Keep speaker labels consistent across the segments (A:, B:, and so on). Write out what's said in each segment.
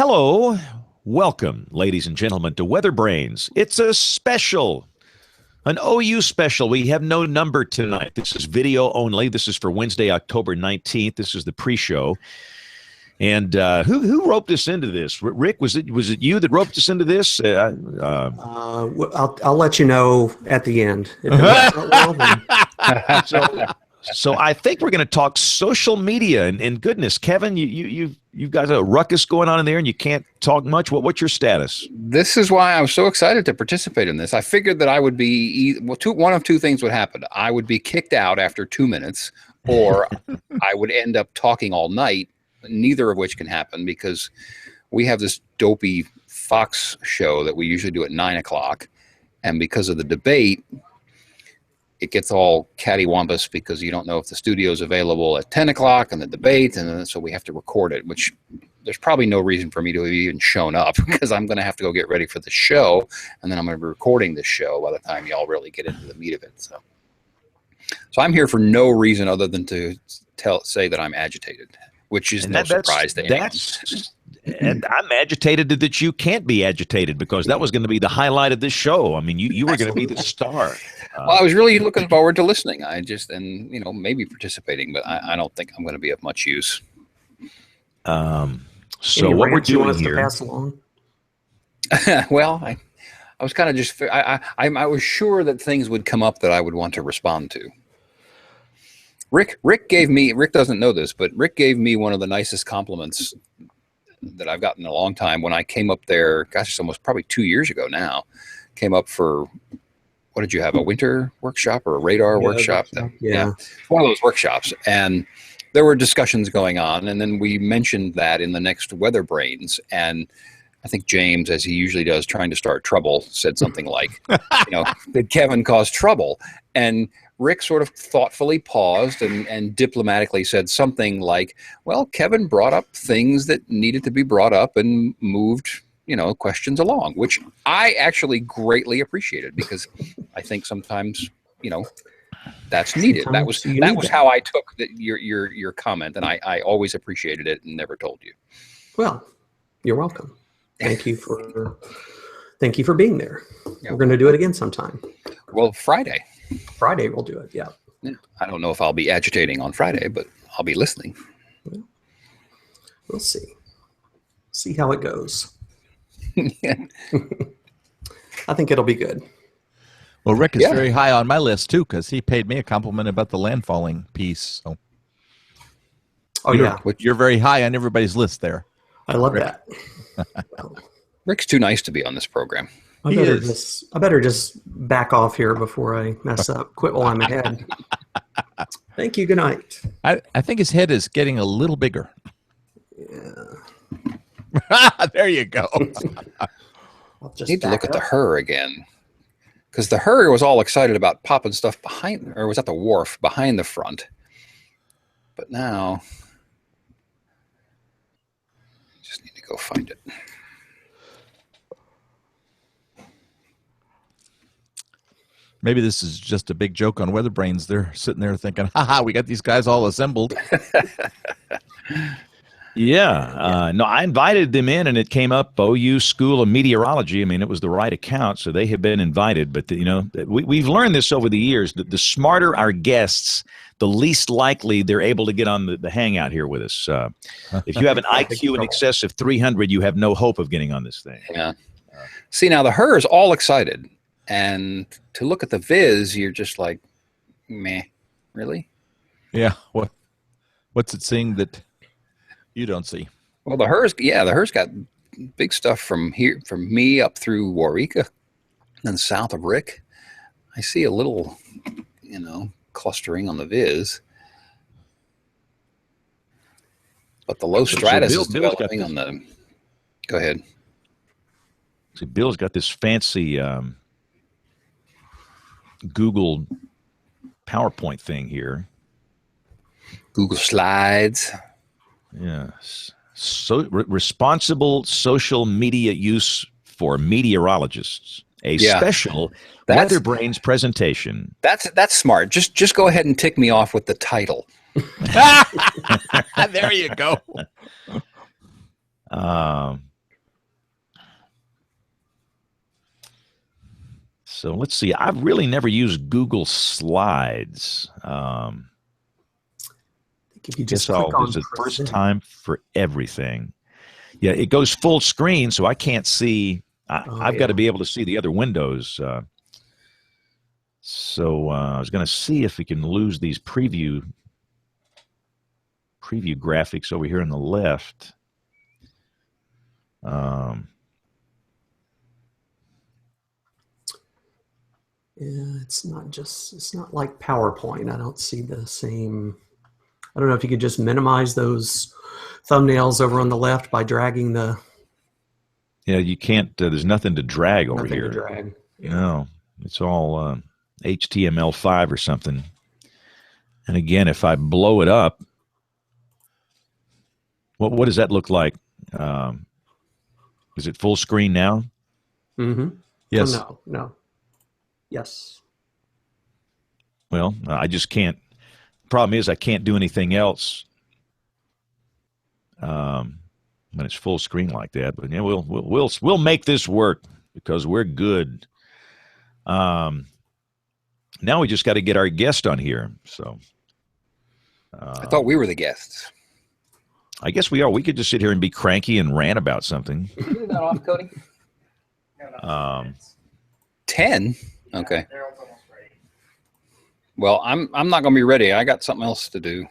A: Hello, welcome, ladies and gentlemen, to WeatherBrains. It's a special, an OU special. We have no number tonight. This is video only. This is for Wednesday, October 19th. This is the pre-show. And who roped us into this? Rick, was it you that roped us into this?
B: I'll let you know at the end. If it works out well, then-
A: So I think we're going to talk social media and goodness, Kevin, you've got a ruckus going on in there and you can't talk much. What's your status?
C: This is why I was so excited to participate in this. I figured that I would be one of two things would happen. I would be kicked out after 2 minutes, or I would end up talking all night. Neither of which can happen because we have this dopey Fox show that we usually do at 9 o'clock, and because of the debate, it gets all cattywampus because you don't know if the studio is available at 10 o'clock and the debate, and so we have to record it, which there's probably no reason for me to have even shown up because I'm going to have to go get ready for the show, and then I'm going to be recording this show by the time y'all really get into the meat of it. So I'm here for no reason other than to say that I'm agitated, which is no surprise to anyone.
A: And I'm agitated that you can't be agitated because that was going to be the highlight of this show. I mean, you were going to be the star.
C: Well, I was really looking forward to listening. Maybe participating, but I don't think I'm going to be of much use.
A: So
B: Any
A: what we're
B: rants you want
A: doing
B: us to
A: here?
B: pass along?
C: Well, I was kind of just I was sure that things would come up that I would want to respond to. Rick doesn't know this, but Rick gave me one of the nicest compliments that I've gotten in a long time when I came up there. Gosh, it's almost probably 2 years ago now. Came up for, what did you have, a winter workshop or a radar workshop?
B: Yeah.
C: One of those workshops. And there were discussions going on. And then we mentioned that in the next WeatherBrains. And I think James, as he usually does, trying to start trouble, said something like, did Kevin cause trouble? And Rick sort of thoughtfully paused and diplomatically said something like, well, Kevin brought up things that needed to be brought up and moved, questions along, which I actually greatly appreciated because I think sometimes, that's needed. That was how I took your comment, and I always appreciated it and never told you.
B: Well, you're welcome. Thank you for being there. Yeah. We're going to do it again sometime.
C: Well, Friday
B: we'll do it. Yeah.
C: I don't know if I'll be agitating on Friday, but I'll be listening.
B: We'll see. See how it goes. I think it'll be good.
D: Well, Rick is very high on my list too because he paid me a compliment about the landfalling piece. So. You're very high on everybody's list there.
B: I love that.
C: Rick's too nice to be on this program.
B: I better just back off here before I mess up. Quit while I'm ahead. Thank you. Good night.
D: I think his head is getting a little bigger.
B: Yeah.
D: There you go.
C: I'll just need to look at the her again. Because the her was all excited about popping stuff behind, or was at the wharf behind the front. But now, just need to go find it.
D: Maybe this is just a big joke on WeatherBrains. They're sitting there thinking, "Ha, we got these guys all assembled."
A: No, I invited them in, and it came up OU School of Meteorology. I mean, it was the right account, so they have been invited. But we've learned this over the years that the smarter our guests, the least likely they're able to get on the hangout here with us. If you have an IQ in excess of 300, you have no hope of getting on this thing.
C: Yeah. See, now the her is all excited. And to look at the viz, you're just like, meh, really?
D: Yeah. What's it seeing that you don't see?
C: Well, the her's got big stuff from here, from me up through Waurika and south of Rick. I see a little, clustering on the viz. But the low stratus is developing on the... Go ahead.
A: See, Bill's got this fancy... Google PowerPoint thing here.
C: Google Slides.
A: Yes. So responsible social media use for meteorologists. A special WeatherBrains presentation.
C: That's smart. Just go ahead and tick me off with the title.
D: There you go.
A: So let's see. I've really never used Google Slides.
B: I think if you just
A: Guess
B: click on
A: this is the first
B: present.
A: time for everything. Yeah, it goes full screen, so I can't see. I've got to be able to see the other windows. So I was going to see if we can lose these preview graphics over here on the left.
B: Yeah, it's not like PowerPoint. I don't see the same. I don't know if you could just minimize those thumbnails over on the left by dragging the.
A: Yeah, you can't. There's nothing to drag over
B: Nothing
A: here.
B: to drag. Yeah.
A: No, it's all HTML5 or something. And again, if I blow it up, what does that look like? Is it full screen now?
B: Mm-hmm.
D: Yes.
B: Oh, no. Yes.
A: Well, I just can't. Problem is, I can't do anything else when it's full screen like that. But yeah, we'll make this work because we're good. Now we just got to get our guest on here. So
C: I thought we were the guests.
A: I guess we are. We could just sit here and be cranky and rant about something.
C: Is that off, Cody? 10? Okay.
E: Daryl's almost ready.
C: Well, I'm not going to be ready. I got something else to do.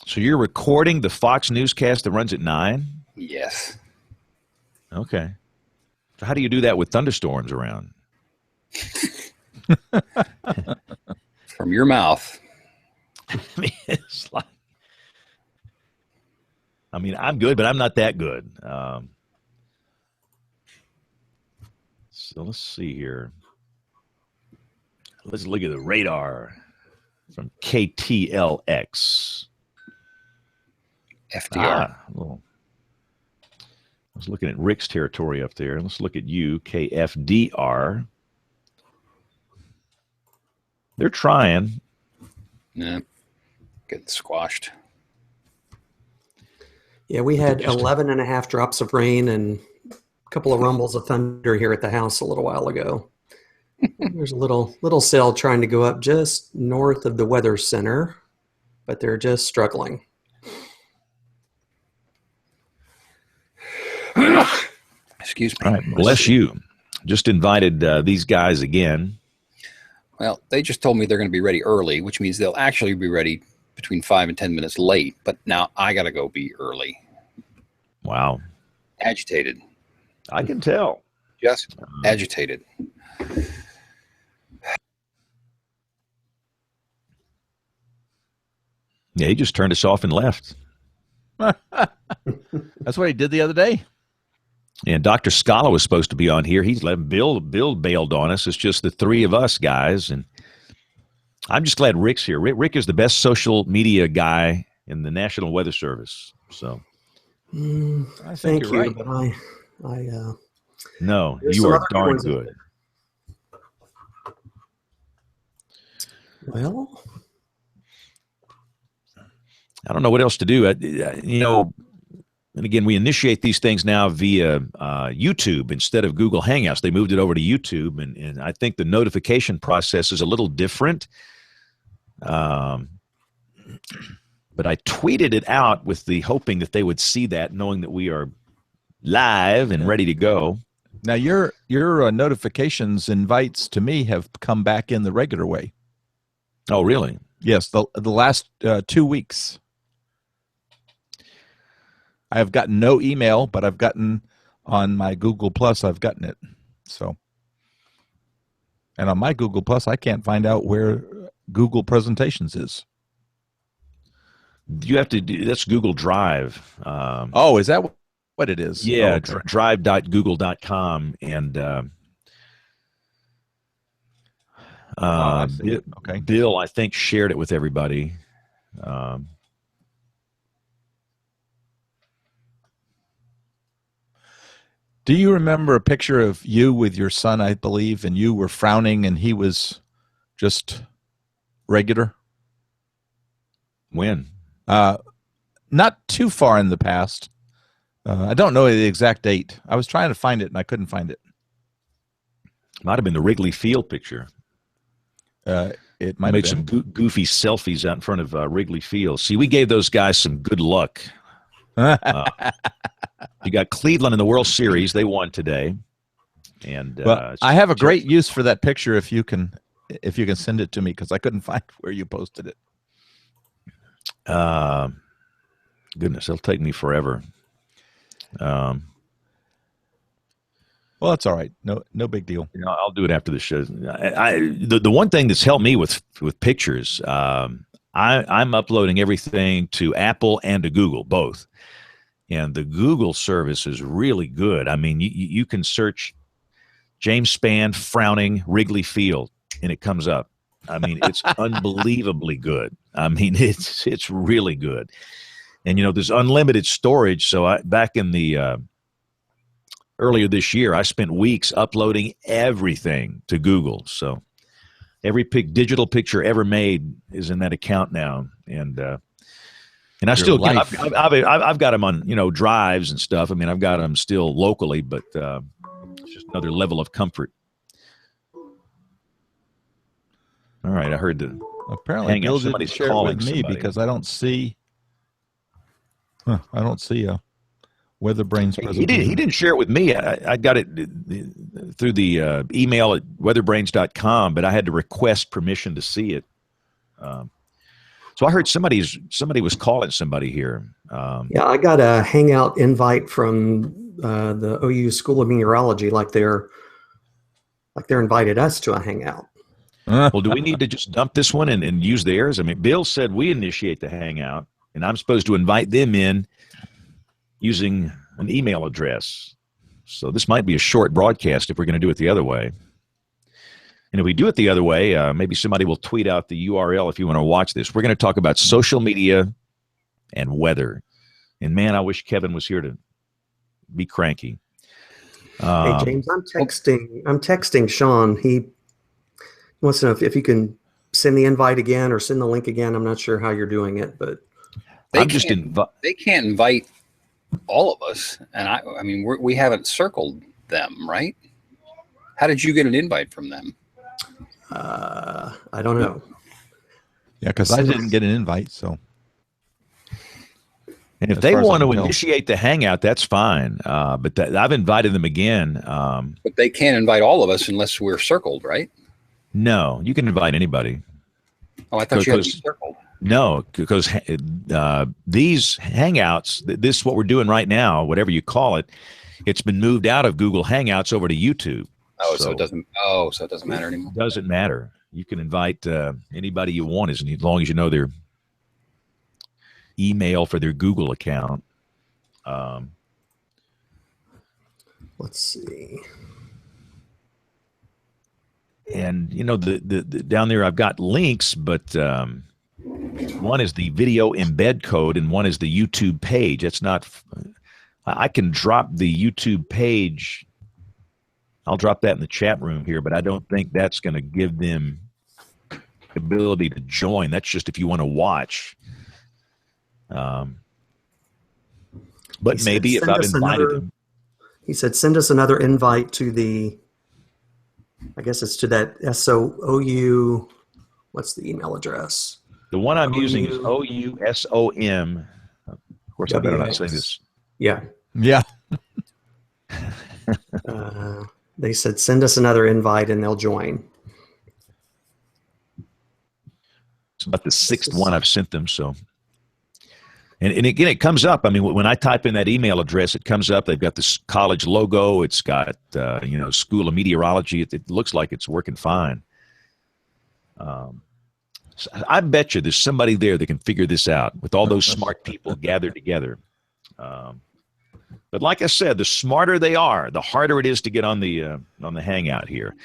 A: So you're recording the Fox newscast that runs at 9?
C: Yes.
A: Okay. So how do you do that with thunderstorms around?
C: From your mouth.
A: I mean, it's like, I'm good, but I'm not that good. So let's see here. Let's look at the radar from KTLX.
C: FDR.
A: I was looking at Rick's territory up there. Let's look at you, KFDR. They're trying.
C: Yeah. Getting squashed.
B: Yeah, we had 11 and a half drops of rain and a couple of rumbles of thunder here at the house a little while ago. There's a little cell trying to go up just north of the weather center, but they're just struggling.
C: Excuse me.
A: All right, bless you. Just invited these guys again.
C: Well, they just told me they're going to be ready early, which means they'll actually be ready between 5 and 10 minutes late. But now I got to go be early.
A: Wow.
C: Agitated.
A: I can tell.
C: Just agitated.
A: Yeah, he just turned us off and left.
D: That's what he did the other day.
A: And Dr. Scala was supposed to be on here. He's let Bill bailed on us. It's just the three of us guys, and I'm just glad Rick's here. Rick is the best social media guy in the National Weather Service. So,
D: I think
B: Thank
D: you're
B: you,
D: right.
B: but I
A: no,
B: There's
A: you
B: some
A: are
B: other good
A: darn
B: ones.
A: good.
B: well,
A: I don't know what else to do. And again, we initiate these things now via YouTube instead of Google Hangouts. They moved it over to YouTube, and I think the notification process is a little different. But I tweeted it out with the hoping that they would see that, knowing that we are live and ready to go.
D: Now your notifications invites to me have come back in the regular way.
A: Oh, really?
D: Yes, the last 2 weeks. I have gotten no email, but I've gotten on my Google Plus. I've gotten it. So, and on my Google Plus, I can't find out where Google Presentations is.
A: You have to do that's Google Drive.
D: Oh, is that what it is?
A: Yeah,
D: Oh, okay.
A: drive.google.com. And
D: I see. Okay.
A: Bill, I think, shared it with everybody.
D: Do you remember a picture of you with your son, I believe, and you were frowning and he was just regular?
A: When?
D: Not too far in the past. I don't know the exact date. I was trying to find it and I couldn't find it.
A: Might have been the Wrigley Field picture.
D: It
A: I
D: might
A: made
D: have
A: some
D: been.
A: goofy selfies out in front of Wrigley Field. See, we gave those guys some good luck. You got Cleveland in the World Series. They won today. And
D: Well, I have a great use for that picture if you can send it to me, because I couldn't find where you posted it.
A: Goodness, it'll take me forever.
D: Well, that's all right. No big deal.
A: I'll do it after the show. The one thing that's helped me with pictures, I'm uploading everything to Apple and to Google, both. And the Google service is really good. I mean, you can search James Spann frowning Wrigley Field, and it comes up. I mean, it's unbelievably good. I mean, it's really good. And, there's unlimited storage. So back in the earlier this year, I spent weeks uploading everything to Google. So every digital picture ever made is in that account now. And I still get, I've got them on, drives and stuff. I mean, I've got them still locally, but it's just another level of comfort. All right, I heard the
D: apparently Bill didn't share it with me because I don't see a WeatherBrains presentation.
A: He didn't share it with me. I got it through the email at weatherbrains.com, but I had to request permission to see it. So I heard somebody was calling somebody here.
B: Yeah, I got a Hangout invite from the OU School of Meteorology, like they're invited us to a Hangout.
A: Well, do we need to just dump this one and use theirs? I mean, Bill said we initiate the Hangout, and I'm supposed to invite them in using an email address. So this might be a short broadcast if we're going to do it the other way. And if we do it the other way, maybe somebody will tweet out the URL if you want to watch this. We're going to talk about social media and weather. And, man, I wish Kevin was here to be cranky.
B: Hey, James, I'm texting Sean. He wants to know if you can send the invite again or send the link again. I'm not sure how you're doing it, but
C: they can't invite all of us. And I mean, we haven't circled them, right? How did you get an invite from them?
B: I don't know.
D: Yeah, because I didn't get an invite. So,
A: and if they want to initiate the Hangout, that's fine. But I've invited them again.
C: But they can't invite all of us unless we're circled, right?
A: No, you can invite anybody.
C: Oh, I thought you had to be circled.
A: No, because these Hangouts, this what we're doing right now, whatever you call it, it's been moved out of Google Hangouts over to YouTube.
C: Oh, so it doesn't. Oh, so it doesn't matter anymore.
A: It doesn't matter. You can invite anybody you want, as long as you know their email for their Google account.
B: Let's see.
A: And the down there, I've got links, but one is the video embed code, and one is the YouTube page. It's not. I can drop the YouTube page. I'll drop that in the chat room here, but I don't think that's going to give them the ability to join. That's just if you want to watch. But maybe if I've invited them.
B: He said, send us another invite to the, I guess it's to that SOU, what's the email address?
A: The one I'm using is OUSOM. Of course, I better not say this.
B: Yeah.
D: Yeah.
B: They said, send us another invite and they'll join.
A: It's about the sixth one I've sent them. So, and again, it comes up. I mean, when I type in that email address, it comes up. They've got this college logo. It's got, School of Meteorology. It looks like it's working fine. So I bet you there's somebody there that can figure this out with all those smart people gathered together. But like I said, the smarter they are, the harder it is to get on the Hangout here.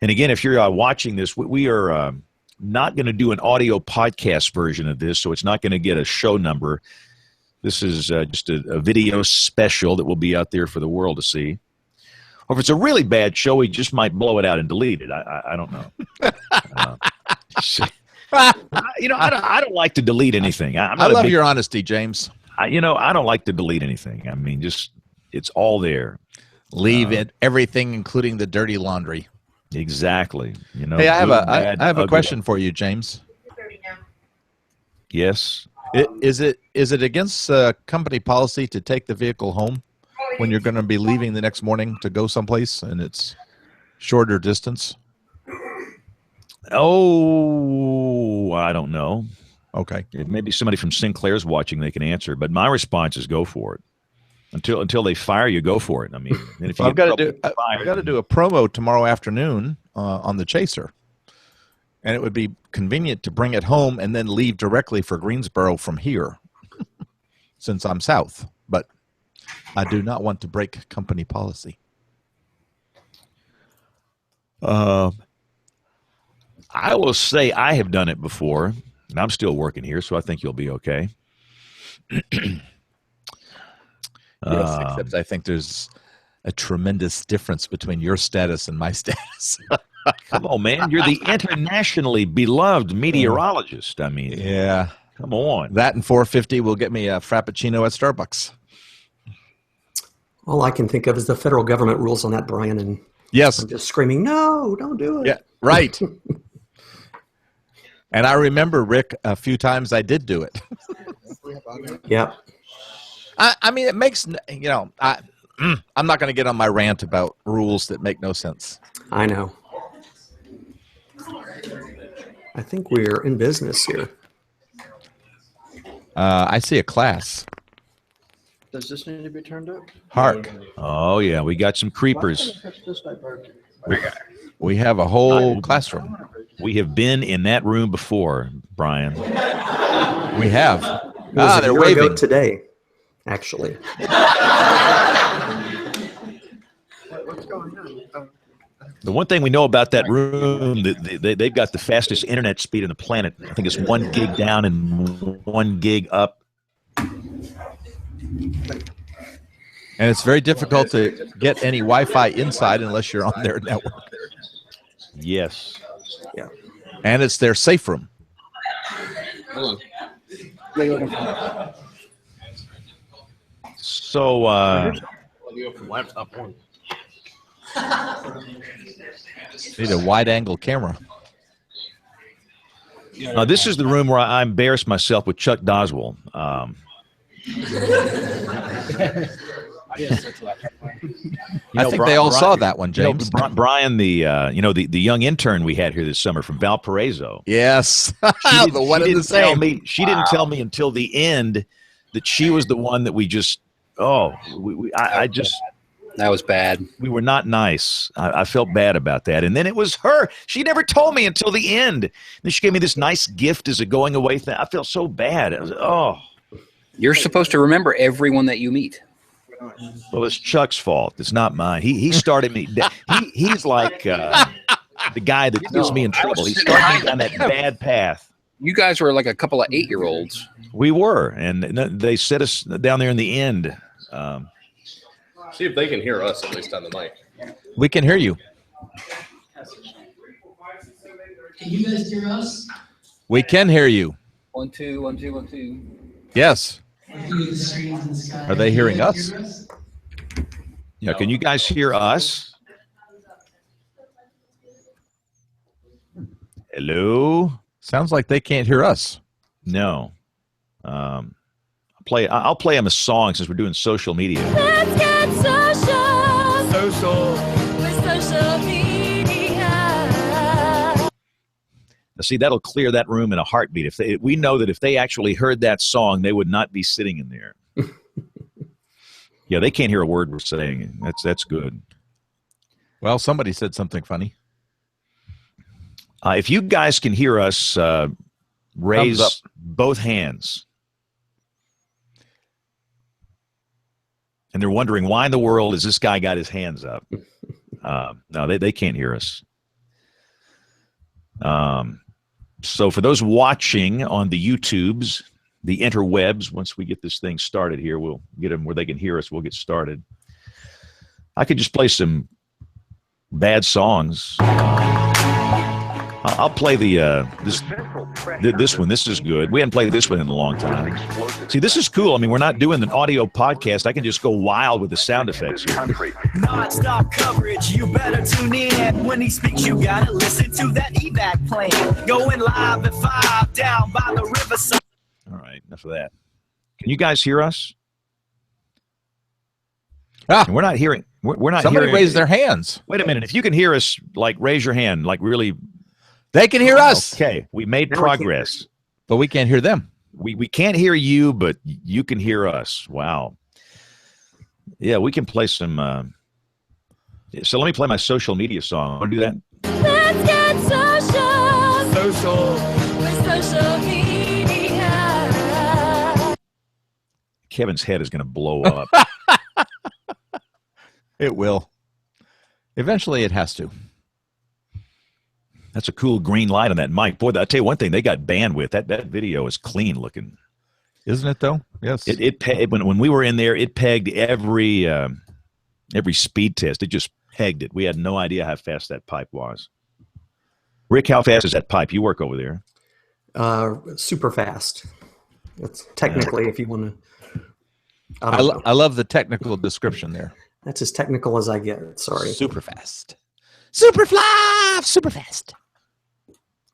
A: And again, if you're watching this, we are not going to do an audio podcast version of this, so it's not going to get a show number. This is just a video special that will be out there for the world to see. Or if it's a really bad show, we just might blow it out and delete it. I don't know. I don't like to delete anything.
D: I love your honesty, James.
A: I don't like to delete anything. I mean, just it's all there.
D: Leave it everything, including the dirty laundry.
A: Exactly.
D: Hey, I have
A: good,
D: a
A: bad,
D: I have a
A: ugly.
D: question for you, James.
A: Yes.
D: Is it against company policy to take the vehicle home when you're going to be leaving the next morning to go someplace and it's shorter distance?
A: Oh, I don't know.
D: Okay.
A: Maybe somebody from Sinclair's watching; they can answer. But my response is go for it. Until they fire you, go for it. I mean, and if
D: Well,
A: you
D: I've got to
A: get
D: do
A: fired,
D: I've got to do a promo tomorrow afternoon on the Chaser, and it would be convenient to bring it home and then leave directly for Greensboro from here, since I'm south. But I do not want to break company policy.
A: I will say I have done it before, and I'm still working here, so I think you'll be okay.
D: Yes, except I think there's a tremendous difference between your status and my status.
A: Come on, man. You're the internationally beloved meteorologist. I mean,
D: Yeah.
A: come on.
D: That and $4.50 will get me a Frappuccino at Starbucks.
B: All I can think of is the federal government rules on that, Brian, and
D: Yes.
B: I'm just screaming, no, don't do it.
D: Yeah, right. And I remember, Rick, a few times I did do it.
B: Yep.
D: I mean, it makes, I'm not going to get on my rant about rules that make no sense.
B: I know. I think we're in business here.
D: I see a class.
E: Does this need to be turned up?
D: Hark.
A: Oh, yeah. We got some creepers.
D: We have a whole classroom.
A: We have been in that room before, Brian.
D: We have.
B: It was a
D: They're
B: year ago
D: waving.
B: today, actually.
E: What's going on?
A: The one thing we know about that room, they've got the fastest internet speed on the planet. I think it's 1 gig down and 1 gig up.
D: And it's very difficult to get any Wi-Fi inside unless you're on their network.
A: Yes.
B: Yeah.
D: And it's their safe room.
A: So,
D: Need a wide-angle camera.
A: this is the room where I embarrassed myself with Chuck Doswell.
D: I think they all saw that one, James.
A: Brian, the young intern we had here this summer from Valparaiso.
D: Yes.
A: She
D: The one in the same.
A: She didn't tell me until the end that she was the one that we just. I just.
C: That was bad.
A: We were not nice. I felt bad about that. And then it was her. She never told me until the end. Then she gave me this nice gift as a going away thing. I felt so bad.
C: You're supposed to remember everyone that you meet.
A: Well, it's Chuck's fault. It's not mine. He started me. He's like the guy that gets me in trouble. He started me down that bad path.
C: You guys were like a couple of 8-year-olds.
A: We were, and they set us down there in the end.
F: See if they can hear us, at least on the mic.
D: We can hear you.
G: Can you guys hear us?
D: We can hear you.
C: 1 2 1 2 1 2.
D: Yes.
G: The screens in the sky.
D: Are they hearing us?
A: Yeah, can you guys hear us? Hello?
D: Sounds like they can't hear us.
A: No. I'll play them a song since we're doing social media.
H: Let's get social. Social. With social media.
A: Now, see, that'll clear that room in a heartbeat. We know that if they actually heard that song, they would not be sitting in there. Yeah, they can't hear a word we're saying. That's good.
D: Well, somebody said something funny.
A: If you guys can hear us, raise both hands. And they're wondering, why in the world has this guy got his hands up? No, they can't hear us. So for those watching on the YouTubes, the interwebs, once we get this thing started here, we'll get them where they can hear us. We'll get started. I could just play some bad songs. I'll play this one. This is good. We haven't played this one in a long time. See, this is cool. I mean, we're not doing an audio podcast. I can just go wild with the sound effects here.
I: Non-stop coverage, you better tune in. When he speaks, you gotta listen to that evac plane. Going live at 5 down by the riverside.
A: All right, enough of that. Can you guys hear us? We're not hearing. We're not.
D: Somebody
A: hearing.
D: raised their hands.
A: Wait a minute. If you can hear us, like raise your hand. Like really.
D: They can hear us.
A: Okay, we made progress,
D: but we can't hear them.
A: We can't hear you, but you can hear us. Wow. Yeah, we can play some. So let me play my social media song. Want to do that?
H: Let's get social. With social media.
A: Kevin's head is going to blow up.
D: It will. Eventually, it has to.
A: That's a cool green light on that mic. Boy, I'll tell you one thing. They got bandwidth. That video is clean looking.
D: Isn't it, though? Yes.
A: When we were in there, it pegged every speed test. It just pegged it. We had no idea how fast that pipe was. Rick, how fast is that pipe? You work over there.
B: Super fast. That's technically, if you want to.
D: I love the technical description there.
B: That's as technical as I get. Sorry.
D: Super fast. Super fly. Super fast.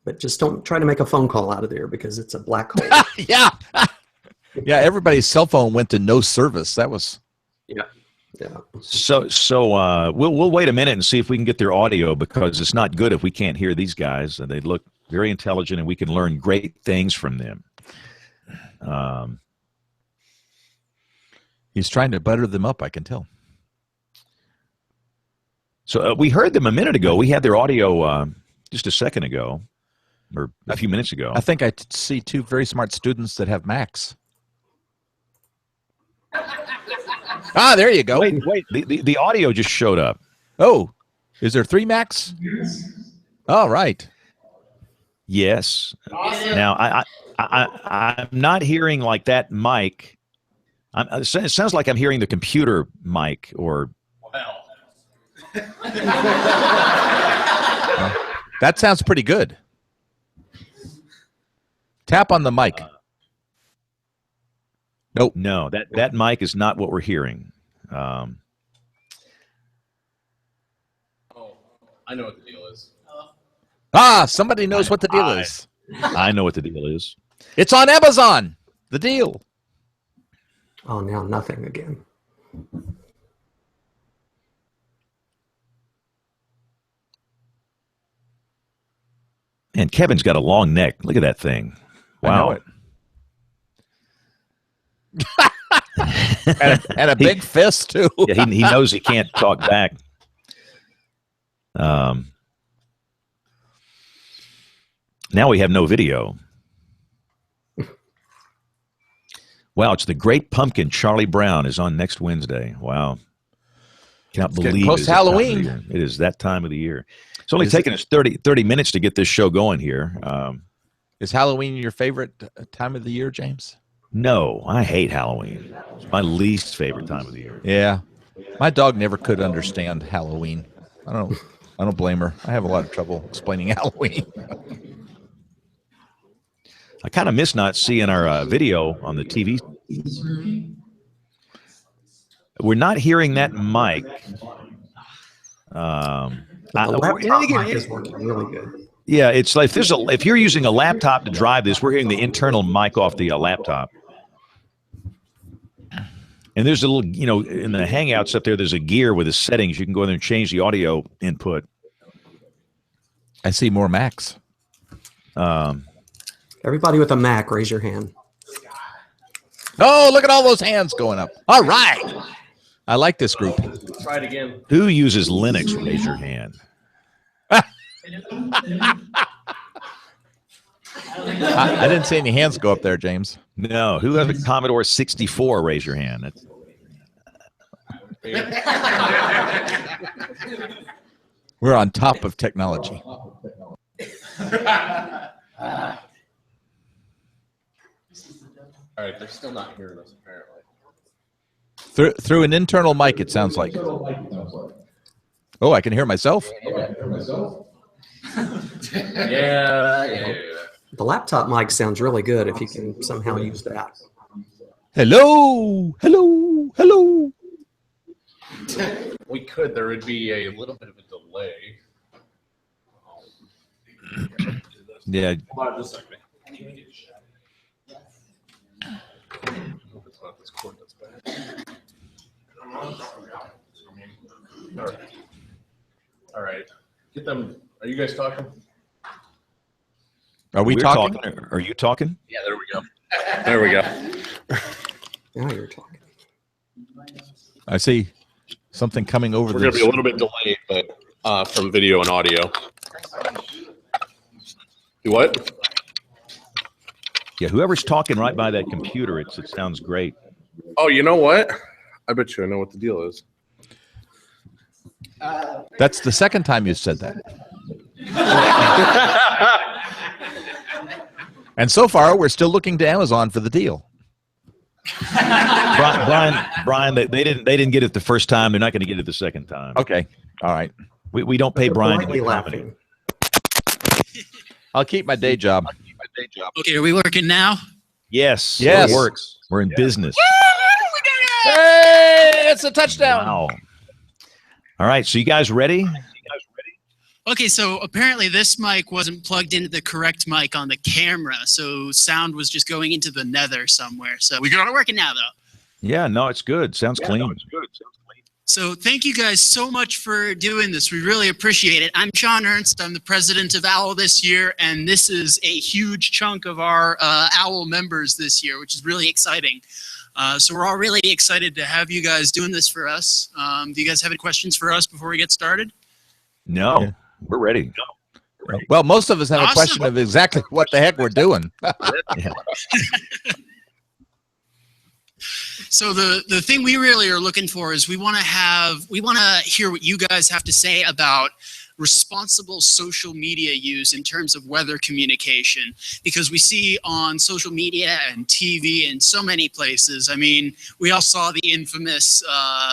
B: But just don't try to make a phone call out of there because it's a black hole.
D: Yeah. Yeah, everybody's cell phone went to no service. That was.
B: Yeah.
A: So we'll wait a minute and see if we can get their audio, because it's not good if we can't hear these guys. They look very intelligent, and we can learn great things from them.
D: He's trying to butter them up, I can tell.
A: So we heard them a minute ago. We had their audio just a second ago, or a few minutes ago.
D: I think I see two very smart students that have Macs. There you go.
A: Wait. The audio just showed up.
D: Oh, is there 3 Macs? All right.
A: Yes. Awesome. Now I'm not hearing like that mic. It sounds like I'm hearing the computer mic or.
F: Wow.
D: That sounds pretty good. Tap on the mic. Nope.
A: No, that mic is not what we're hearing.
F: Oh, I know what the deal is.
D: Somebody knows what the deal is.
A: I know what the deal is.
D: It's on Amazon. The deal.
B: Oh, now nothing again.
A: And Kevin's got a long neck. Look at that thing. Wow.
D: and a big fist, too.
A: Yeah, he knows he can't talk back. Now we have no video. Wow, it's the Great Pumpkin. Charlie Brown is on next Wednesday. Wow. Cannot believe
D: close to Halloween.
A: It is that time of the year. It's only taken us 30 minutes to get this show going here.
D: Is Halloween your favorite time of the year, James?
A: No, I hate Halloween. It's my least favorite time of the year.
D: Yeah. My dog never could understand Halloween. I don't blame her. I have a lot of trouble explaining Halloween.
A: I kind of miss not seeing our video on the TV. We're not hearing that mic.
B: The laptop mic is working really good.
A: Yeah, it's like if you're using a laptop to drive this, we're hearing the internal mic off the laptop. And there's a little, in the Hangouts up there, there's a gear with the settings. You can go in there and change the audio input.
D: I see more Macs.
B: Everybody with a Mac, raise your hand.
D: Oh, look at all those hands going up. All right. I like this group.
F: Try it again.
A: Who uses Linux? Raise your hand.
D: I didn't see any hands go up there, James.
A: No. Who has a Commodore 64? Raise your hand.
D: We're on top of technology.
F: All right, they're still not hearing us, apparently.
D: Through an internal mic, it sounds like. Oh, I can hear myself.
F: Yeah.
B: The laptop mic sounds really good if you can somehow use that.
D: Hello, hello, hello.
F: We could. There would be a little bit of a delay.
A: Yeah.
F: Hold on just a second. It's not this cord that's bad. All right. Get them. Are you guys talking?
D: Are we
A: We're
D: talking?
A: Are you talking?
F: Yeah, there we go. There we go.
B: Now you're talking.
D: I see something coming over.
F: We're going to be a little bit delayed, but from video and audio. You what?
A: Yeah, whoever's talking right by that computer, it sounds great.
F: Oh, you know what? I bet you I know what the deal is.
D: That's the second time you said that. And so far, we're still looking to Amazon for the deal.
A: Brian, they didn't get it the first time. They're not going to get it the second time.
D: Okay, all right.
A: We don't pay Brian to
B: Politely
A: get comedy.
B: laughing.
D: I'll keep my day job.
J: Okay, are we working now?
A: Yes.
D: Yes.
A: It works. We're in business.
D: Hey, it's a touchdown.
A: Wow. All right. So you guys ready?
J: Okay, so apparently this mic wasn't plugged into the correct mic on the camera, so sound was just going into the nether somewhere. So we got it working now, though.
A: Yeah. No, it's good. Sounds clean.
J: So thank you guys so much for doing this. We really appreciate it. I'm Sean Ernst. I'm the president of OWL this year, and this is a huge chunk of our OWL members this year, which is really exciting. So we're all really excited to have you guys doing this for us. Do you guys have any questions for us before we get started?
A: No,
D: Yeah.
A: we're ready.
D: Well, most of us have a question of exactly what the heck we're doing.
A: Yeah.
J: So the thing we really are looking for is we want to hear what you guys have to say about responsible social media use in terms of weather communication, because we see on social media and TV and so many places. I mean, we all saw the infamous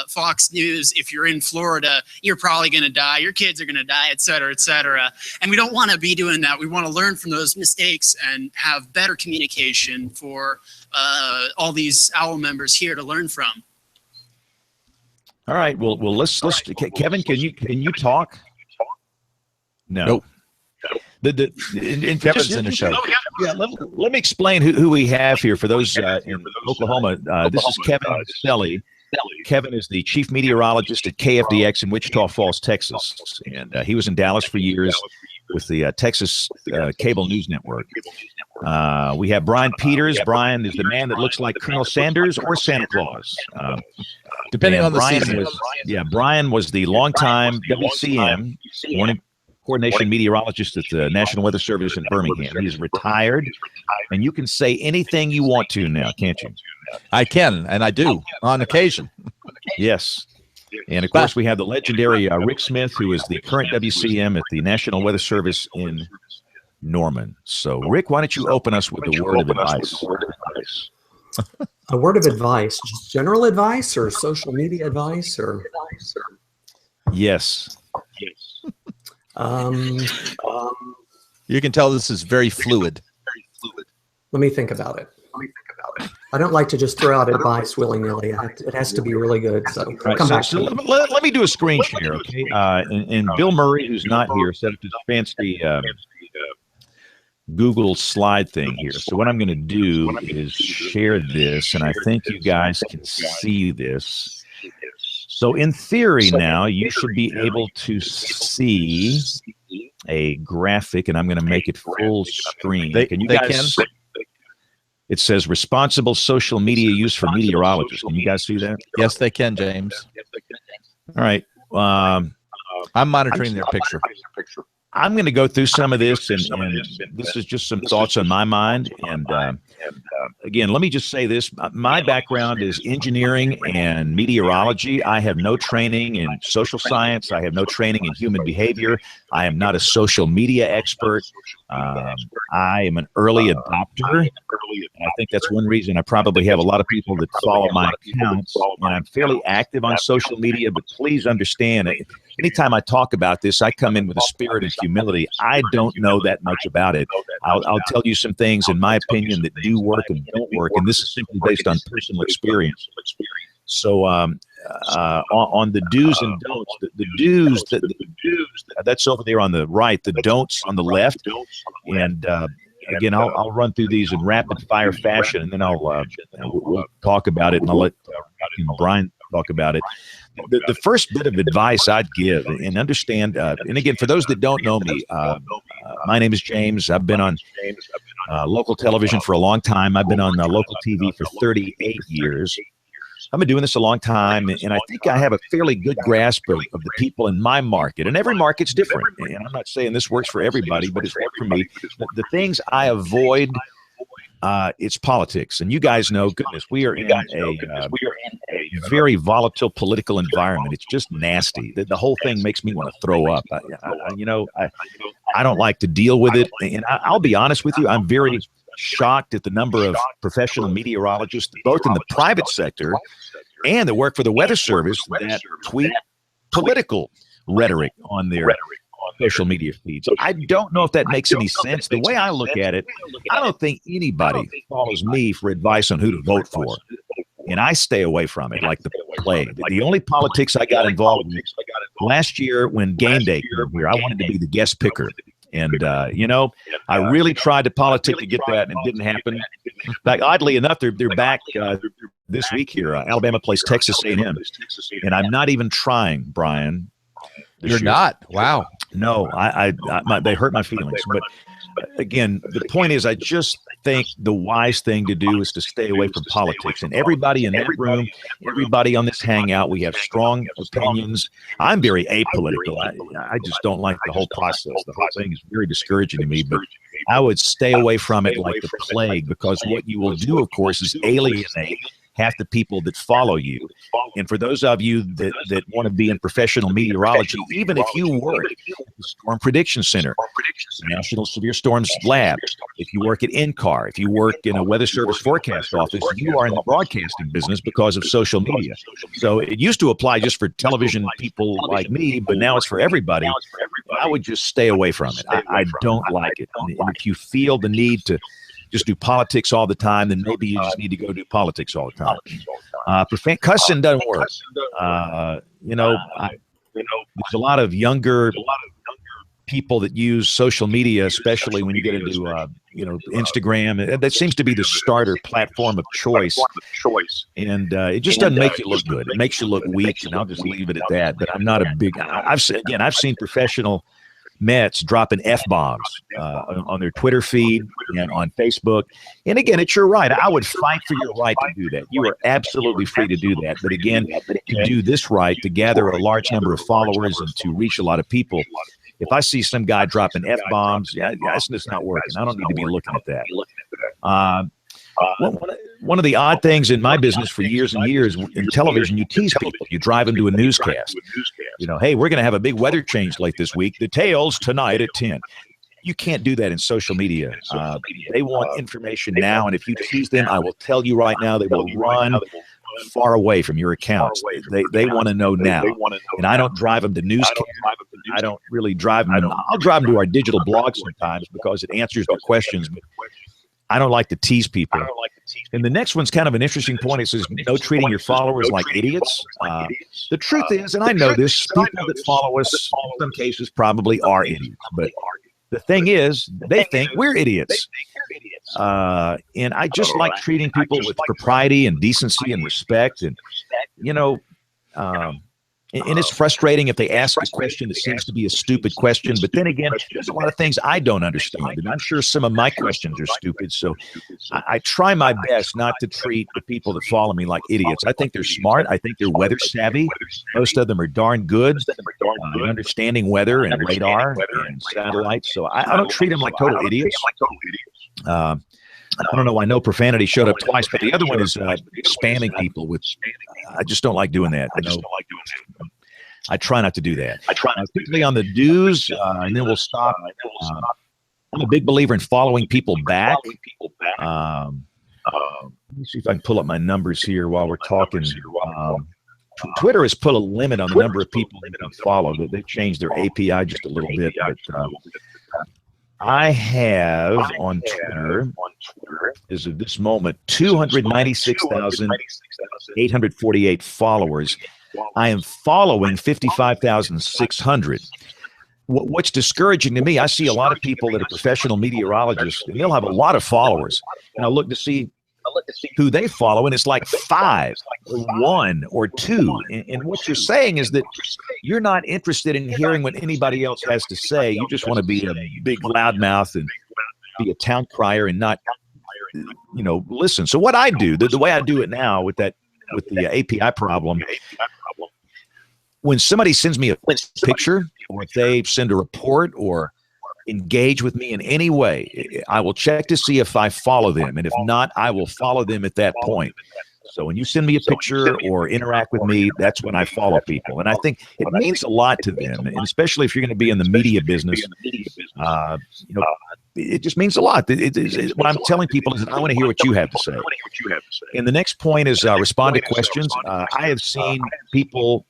J: Fox News, if you're in Florida, you're probably going to die, your kids are going to die, et cetera, et cetera. And we don't want to be doing that. We want to learn from those mistakes and have better communication for all these OWL members here to learn from.
A: All right. Well, let's. Kevin, can you talk? No.
D: Nope.
A: Kevin's
D: in the show.
A: Yeah, let me explain who we have here for those in Oklahoma. This is Kevin Selly. Kevin is the chief meteorologist at KFDX in Wichita Falls, Texas. And he was in Dallas for years with the Texas Cable News Network. We have Brian Peters. Brian is the man that looks like Colonel Sanders or Santa Claus.
D: Depending on the
A: Brian
D: season.
A: Brian was the longtime WCM morning coordination meteorologist at the National Weather Service in Birmingham. He's retired, and you can say anything you want to now, can't you?
D: I can, and I do on occasion.
A: Yes. And of course, we have the legendary Rick Smith, who is the current WCM at the National Weather Service in Norman. So, Rick, why don't you open us with a word of advice?
B: A word of advice, just general advice or social media advice or?
A: Yes.
D: You can tell this is very fluid.
B: Let me think about it. I don't like to just throw out advice willy-nilly. It has to be really good. So
A: Right,
B: come back
A: so
B: to me.
A: let me do a screen share, okay? And Bill Murray, who's not here, set up this fancy Google slide thing here. So what I'm going to do is share this, and I think you guys can see this. So in theory now, you should be able to see a graphic, and I'm going to make it full screen. Can you guys? It says responsible social media use for meteorologists. Can you guys see that?
D: Yes, they can, James.
A: All right.
D: I'm monitoring their picture.
A: I'm going to go through some of this, and this is just some thoughts on my mind. And again, let me just say this. My background is engineering and meteorology. I have no training in social science. I have no training in human behavior. I am not a social media expert. I am an early adopter. And I think that's one reason I probably have a lot of people that follow my accounts. And I'm fairly active on social media, but please understand, anytime I talk about this, I come in with a spirit of humility. I don't know that much about it. I'll tell you some things, in my opinion, that do work and don't work, and this is simply based on personal experience. So on the do's and don'ts, the do's, that's over there on the right, the don'ts on the left. And again, I'll run through these in rapid fire fashion, and then we'll talk about it, and I'll let Brian talk about it. The first bit of advice I'd give, and understand, and again, for those that don't know me, my name is James. I've been on local television for a long time. I've been on local TV for 38 years. I've been doing this a long time, and I think I have a fairly good grasp of the people in my market. And every market's different. And I'm not saying this works for everybody, but it's worked for me. The things I avoid, it's politics. And you guys know, goodness, we are in a very volatile political environment. It's just nasty. The whole thing makes me want to throw up. I don't like to deal with it. And I'll be honest with you, I'm very shocked at the number of professional meteorologists, both in the private sector and that work for the Weather Service, that tweet political rhetoric on their social media feeds. I don't know if that makes any sense. The way I look at it, I don't think anybody follows me for advice on who to vote for. And I stay away from it like the plague. The only politics I got involved in last year when game day came here, I wanted to be the guest picker. And, I really tried to politic to get that, and it didn't happen. In fact, oddly enough, they're back this week here. Alabama plays Texas A&M. And I'm not even trying, Brian.
D: You're not? Wow.
A: No, they hurt my feelings. But again, the point is, I just think the wise thing to do is to stay away from politics. And everybody in that room, everybody on this hangout, we have strong opinions. I'm very apolitical. I just don't like the whole process. The whole thing is very discouraging to me. But I would stay away from it like the plague, because what you will do, of course, is alienate half the people that follow you. And for those of you that want to be in professional meteorology, even if you work at the Storm Prediction Center, National Severe Storms Lab, if you work at NCAR, if you work in a Weather Service forecast office, you are in the broadcasting business because of social media. So it used to apply just for television people like me, but now it's for everybody. I would just stay away from it. I don't like it. And if you feel the need to just do politics all the time, then maybe you just need to go do politics all the time. Cussing doesn't work. There's a lot of younger people that use social media, especially when you get into Instagram. That seems to be the starter platform of choice. And it just doesn't make you look good. It makes you look weak, and I'll just leave it at that. But I'm not a big. I've seen professional Mets dropping F-bombs on their Twitter feed and on Facebook. And again, it's your right. I would fight for your right to do that. You are absolutely free to do that. But again, to do this right, to gather a large number of followers and to reach a lot of people, if I see some guy dropping F-bombs, it's just not working. I don't need to be looking at that. One of the odd things in my business for years and years in television, you tease people. You drive them to a newscast. Hey, we're going to have a big weather change late this week. Details tonight at 10. You can't do that in social media. They want information now, and if you tease them, I will tell you right now, they will run far away from your accounts. They want to know now. And I don't drive them to newscasts. I don't really drive them. I'll drive them to our digital blog sometimes because it answers the questions. But I don't like to tease people. And the next one's kind of an interesting point. It says, no treating your followers like idiots. The truth is, and I know this, people that follow us in some cases probably are idiots. But the thing is, they think we're idiots. And I just like treating people with propriety and decency and respect. And, and it's frustrating if they ask a question that seems to be a stupid question. But then again, there's a lot of things I don't understand. And I'm sure some of my questions are stupid. So I try my best not to treat the people that follow me like idiots. I think they're smart. I think they're weather savvy. Most of them are darn good at understanding weather and radar and satellites. So I don't treat them like total idiots. I don't know why no profanity showed up twice, but the other one is spamming people with. I just don't like doing that. I try not to do that. Particularly on the do's, and then we'll stop. I'm a big believer in following people back. Let me see if I can pull up my numbers here while we're talking. Twitter has put a limit on the number of people you can follow. They've changed their API just a little bit. But I have on Twitter, as of this moment, 296,848 followers. I am following 55,600. What's discouraging to me, I see a lot of people that are professional meteorologists, and they'll have a lot of followers. And I look to see who they follow, and it's like 5 or 1 or 2. And what you're saying is that you're not interested in hearing what anybody else has to say. You just want to be a big loudmouth and be a town crier and not, listen. So what I do, the way I do it now with the API problem, when somebody sends me a picture, or if they send a report or engage with me in any way, I will check to see if I follow them. And if not, I will follow them at that point. So when you send me a picture or interact with me, that's when I follow people. And I think it means a lot to them, and especially if you're going to be in the media business, it just means a lot. What I'm telling people is that I want to hear what you have to say. And the next point is respond to questions. I have seen people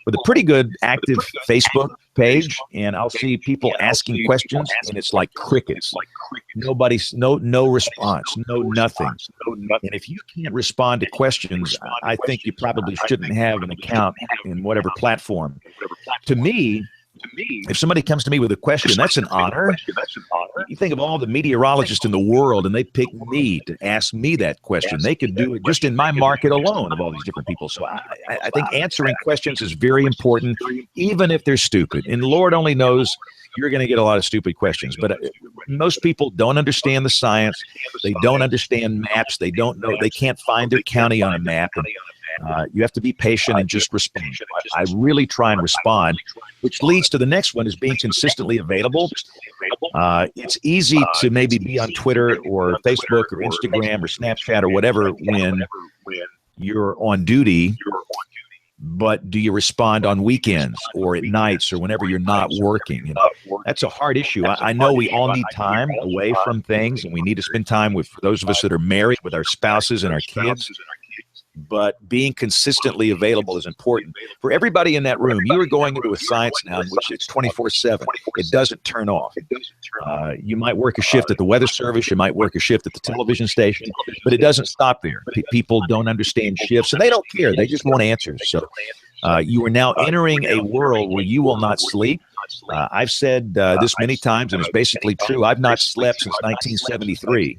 A: with a pretty good active Facebook page, and I'll see people asking questions, and it's like crickets. Nobody's no response, nothing. And if you can't respond to questions, I think you probably shouldn't have an account in whatever platform. To me, if somebody comes to me with a question, that's an honor. You think of all the meteorologists in the world, and they pick me to ask me that question. They could do it just in my market alone of all these different people. So I think answering questions is very important, even if they're stupid. And Lord only knows you're going to get a lot of stupid questions. But most people don't understand the science. They don't understand maps. They don't know. They can't find their county on a map. And, you have to be patient and just respond. I really try and respond, which leads to the next one, is being consistently available. It's easy to maybe be on Twitter or Facebook or Instagram or Snapchat or whatever when you're on duty, but do you respond on weekends or at nights or whenever you're not working? That's a hard issue. I know we all need time away from things, and we need to spend time with those of us that are married, with our spouses and our kids. But being consistently available is important. For everybody in that room, you are going into a science now in which it's 24/7. It doesn't turn off. You might work a shift at the Weather Service, you might work a shift at the television station, but it doesn't stop there. People don't understand shifts, and they don't care. They just want answers. So you are now entering a world where you will not sleep. I've said this many times, and it's basically true. I've not slept since 1973.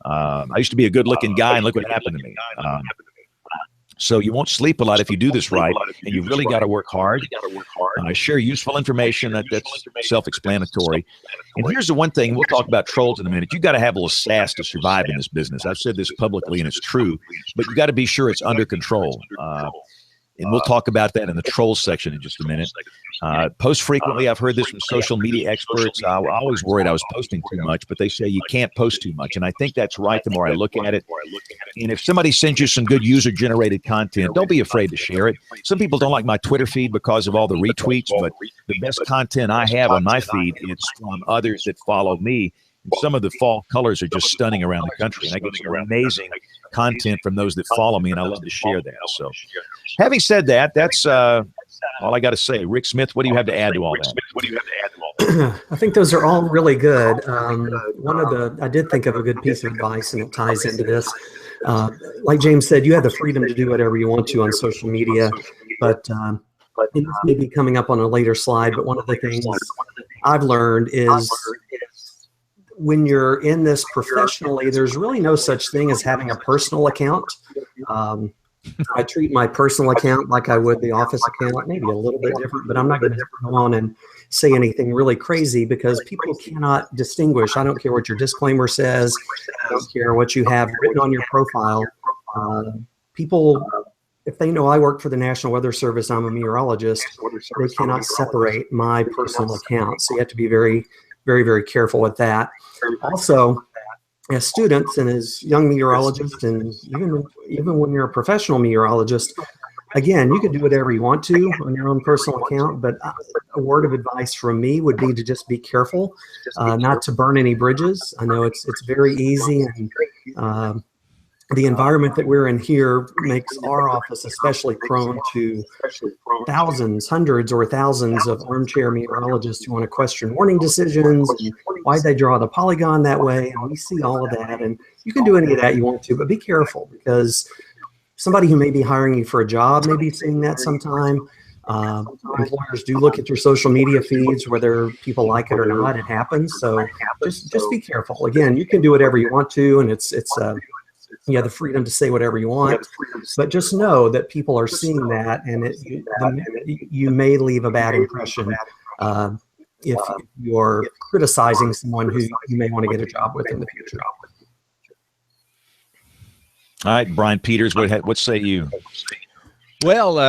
A: I used to be a good-looking guy, and look what happened to me. So you won't sleep a lot if you do this right, and you've really got to work hard. Share useful information. That's self-explanatory. And here's the one thing, we'll talk about trolls in a minute. You got to have a little sass to survive in this business. I've said this publicly, and it's true, but you got to be sure it's under control. And we'll talk about that in the trolls section in just a minute. Post frequently. I've heard this from social media experts. I always worried I was posting too much, but they say you can't post too much. And I think that's right the more I look at it. And if somebody sends you some good user-generated content, don't be afraid to share it. Some people don't like my Twitter feed because of all the retweets, but the best content I have on my feed is from others that follow me. And some of the fall colors are just stunning around the country. And I get some amazing content from those that follow me, and I love to share that. So having said that, that's all I got to say. Rick Smith, what do you have to add to all that?
B: I think those are all really good. I did think of a good piece of advice, and it ties into this. Like James said, you have the freedom to do whatever you want to on social media, but this may be coming up on a later slide, but one of the things I've learned is when you're in this professionally, there's really no such thing as having a personal account. I treat my personal account like I would the office account, maybe a little bit different, but I'm not going to go on and say anything really crazy because people cannot distinguish. I don't care what your disclaimer says. I don't care what you have written on your profile. People, if they know I work for the National Weather Service, I'm a meteorologist, they cannot separate my personal account. So you have to be very, very, very careful with that. Also, as students and as young meteorologists, and even when you're a professional meteorologist, again, you can do whatever you want to on your own personal account, but a word of advice from me would be to just be careful, not to burn any bridges. I know it's very easy, and the environment that we're in here makes our office especially prone to thousands, hundreds, or thousands of armchair meteorologists who want to question warning decisions and why they draw the polygon that way. And we see all of that. And you can do any of that you want to, but be careful, because somebody who may be hiring you for a job may be seeing that sometime. Employers do look at your social media feeds, whether people like it or not. It happens. So just be careful. Again, you can do whatever you want to, and it's you have the freedom to say whatever you want, but just know that people are seeing that, and you may leave a bad impression if you're criticizing someone who you may want to get a job with in the future.
A: All right, Brian Peters, what say you?
D: Well,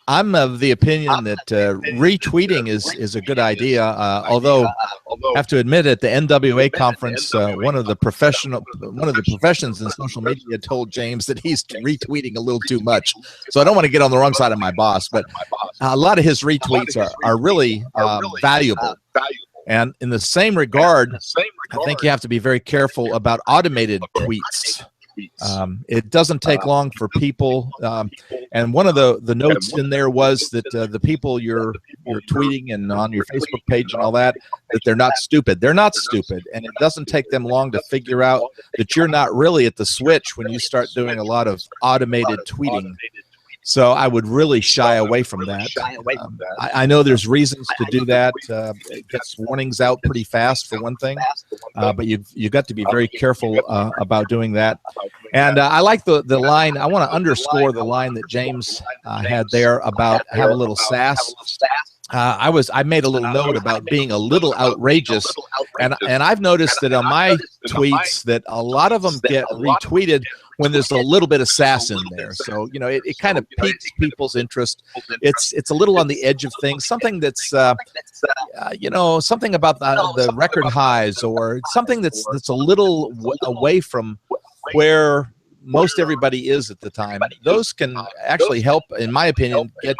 D: I'm of the opinion that retweeting is a good idea. Although, I have to admit, at the NWA conference, one of the professions in social media told James that he's retweeting a little too much. So I don't want to get on the wrong side of my boss, but a lot of his retweets are really valuable. And in the same regard, I think you have to be very careful about automated tweets. It doesn't take long for people, and one of the notes in there was that the people you're tweeting and on your Facebook page and all that they're not stupid. They're not stupid, and it doesn't take them long to figure out that you're not really at the switch when you start doing a lot of automated tweeting. So I would really shy away from that. I know there's reasons to do that. It gets warnings out pretty fast, for one thing, but you've got to be very careful about doing that. And I like the line. I want to underscore the line that James had there about have a little sass. I made a little note about being a little outrageous, and I've noticed that on my tweets that a lot of them get retweeted when there's a little bit of sass in there. So, you know, it kind of piques people's interest. It's a little on the edge of things, something that's, you know, something about the record highs, or something that's a little away from where most everybody is at the time. Those can actually help, in my opinion, get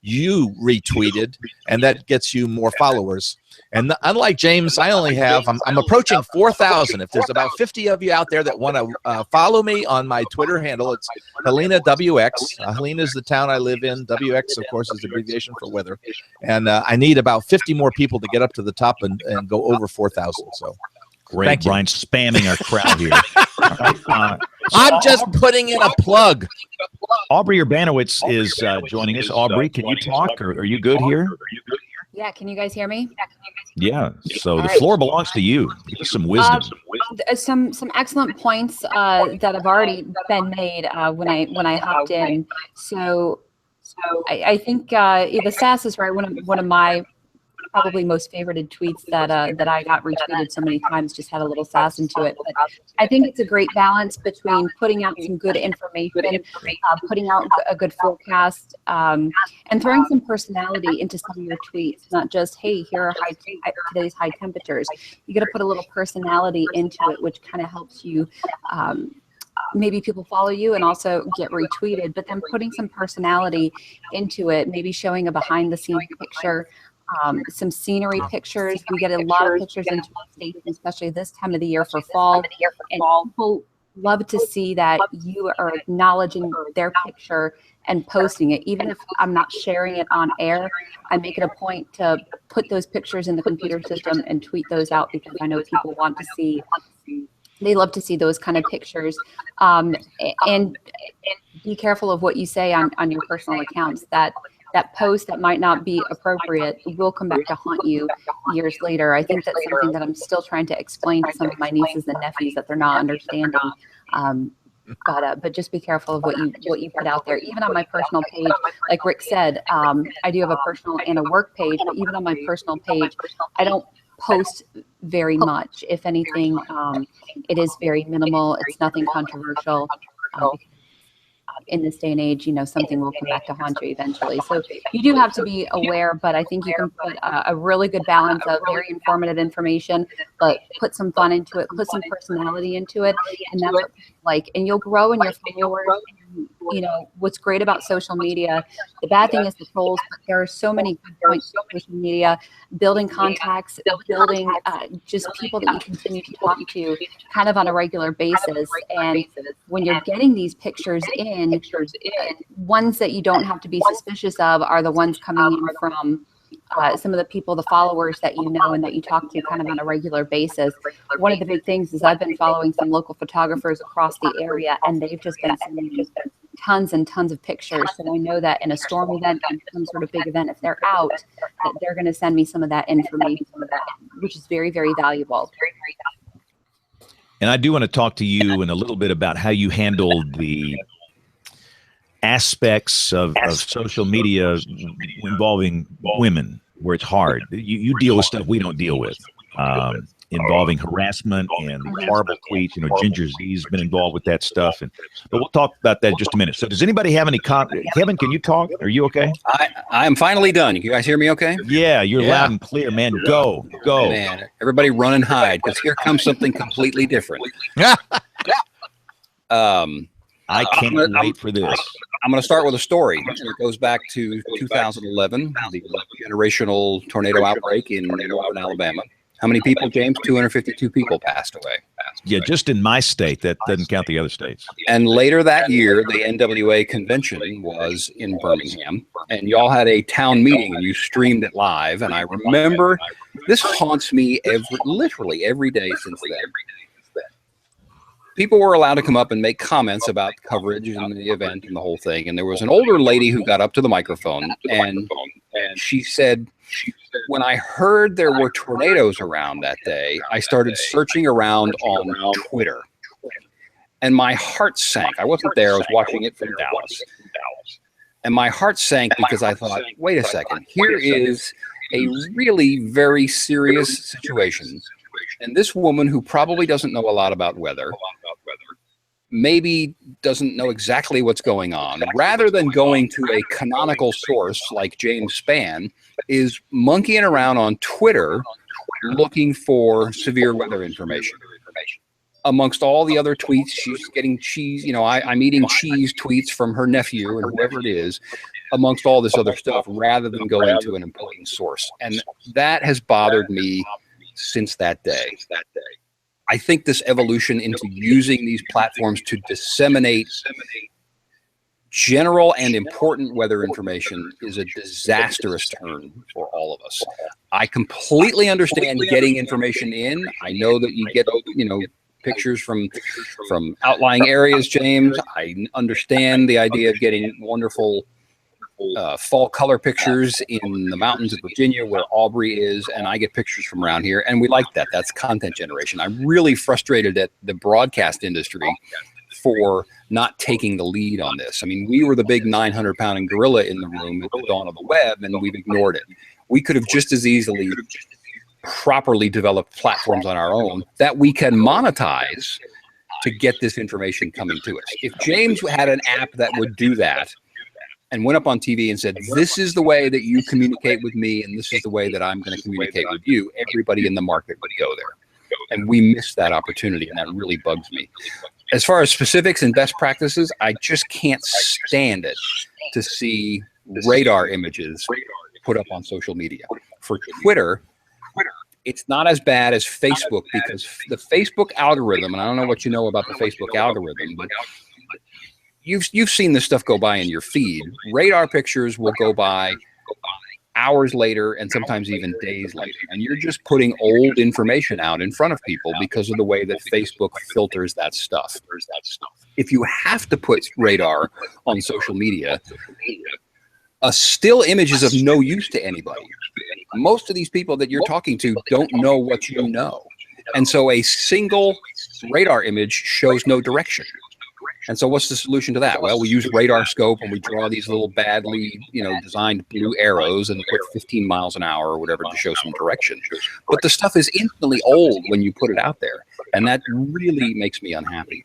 D: you retweeted, and that gets you more followers. And unlike James, I only have, I'm approaching 4,000. If there's about 50 of you out there that want to follow me on my Twitter handle, it's Helena WX. Helena is the town I live in. WX, of course, is the abbreviation for weather. And I need about 50 more people to get up to the top and go over 4,000. So
A: great, Brian, spamming our crowd here.
D: I'm just putting in a plug.
A: Aubrey Urbanowitz is joining us. Aubrey, can you talk, or are you good here?
K: Yeah, can you guys hear me?
A: Yeah, so the floor belongs to you. Give us some wisdom.
K: Some excellent points that have already been made when I hopped in. So I think the sass is right. One of my probably most favorited tweets that I got retweeted so many times just had a little sass into it. But I think it's a great balance between putting out some good information, putting out a good forecast, and throwing some personality into some of your tweets. Not just, hey, here are today's high temperatures. You got to put a little personality into it, which kind of helps you. Maybe people follow you and also get retweeted, but then putting some personality into it, maybe showing a behind the scenes picture. Some scenery pictures. We get a lot of pictures into the States, especially this time of the year for fall. And people love to see that you are acknowledging their picture and posting it. Even if I'm not sharing it on air, I make it a point to put those pictures in the computer system and tweet those out, because I know people want to see, they love to see those kind of pictures. And be careful of what you say on your personal accounts. That post that might not be appropriate will come back to haunt you years later. I think that's something that I'm still trying to explain to some of my nieces and nephews that they're not understanding. But just be careful of what you put out there. Even on my personal page, like Rick said, I do have a personal and a work page, but even on my personal page, I don't post very much. If anything, it is very minimal. It's nothing controversial. In this day and age, you know, something will come back to haunt you eventually. So you do have to be aware, but I think you can put a really good balance of very informative information, but put some fun into it, put some personality into it. And that's what like, and you'll grow in your followers. And, you know, what's great about social media, the bad thing is the trolls, but there are so many good points to social media, building contacts, building just people that you continue to talk to kind of on a regular basis. And when you're getting these pictures in, ones that you don't have to be suspicious of are the ones coming in from some of the people, the followers that you know and that you talk to kind of on a regular basis. One of the big things is I've been following some local photographers across the area, and they've just been sending me tons and tons of pictures. So I know that in a storm event, some sort of big event, if they're out, that they're going to send me some of that information, which is very, very valuable.
A: And I do want to talk to you in a little bit about how you handled the aspects of social media involving women, where it's hard. You deal with stuff we don't deal with, involving harassment and horrible tweets. You know, Ginger Z's been involved with that stuff, but we'll talk about that in just a minute. So, does anybody have any Kevin, can you talk? Are you okay?
C: I'm finally done. You guys hear me okay?
A: Yeah, you're loud and clear, man. Go.
C: Man, everybody run and hide, because here comes something completely different.
A: I can't wait for this.
C: I'm going to start with a story. And it goes back to 2011, the generational tornado outbreak in northern Alabama. How many people, James? 252 people passed away.
A: Yeah, just in my state. That doesn't count the other states.
C: And later that year, the NWA convention was in Birmingham, and y'all had a town meeting, and you streamed it live. And I remember, this haunts me literally every day since then. People were allowed to come up and make comments about coverage and the event and the whole thing. And there was an older lady who got up to the microphone, and she said, when I heard there were tornadoes around that day, I started searching around on Twitter. And my heart sank. I wasn't there. I was watching it from Dallas. And my heart sank because I thought, wait a second, here is a really very serious situation. And this woman, who probably doesn't know a lot about weather, maybe doesn't know exactly what's going on, rather than going to a canonical source like James Spann, is monkeying around on Twitter looking for severe weather information. Amongst all the other tweets, she's getting cheese, you know, I'm eating cheese tweets from her nephew and whoever it is, amongst all this other stuff, rather than going to an important source. And that has bothered me since that day. I think this evolution into using these platforms to disseminate general and important weather information is a disastrous turn for all of us. I completely understand getting information in. I know that you get, you know, pictures from outlying areas, James. I understand the idea of getting wonderful fall color pictures in the mountains of Virginia where Aubrey is, and I get pictures from around here, and we like that. That's content generation. I'm really frustrated at the broadcast industry for not taking the lead on this. I mean, we were the big 900-pound gorilla in the room at the dawn of the web, and we've ignored it. We could have just as easily properly developed platforms on our own that we can monetize to get this information coming to us. If James had an app that would do that, and went up on TV and said, this is the way that you communicate with me, and this is the way that I'm going to communicate with you, everybody in the market would go there. And we missed that opportunity, and that really bugs me. As far as specifics and best practices, I just can't stand it to see radar images put up on social media. For Twitter, it's not as bad as Facebook, because the Facebook algorithm, and I don't know what you know about the Facebook algorithm, but you've seen this stuff go by in your feed. Radar pictures will go by hours later and sometimes even days later. And you're just putting old information out in front of people because of the way that Facebook filters that stuff. If you have to put radar on social media, a still image is of no use to anybody. Most of these people that you're talking to don't know what you know. And so a single radar image shows no direction. And so what's the solution to that? Well, we use radar scope and we draw these little badly, you know, designed blue arrows and put 15 miles an hour or whatever to show some direction. But the stuff is instantly old when you put it out there. And that really makes me unhappy.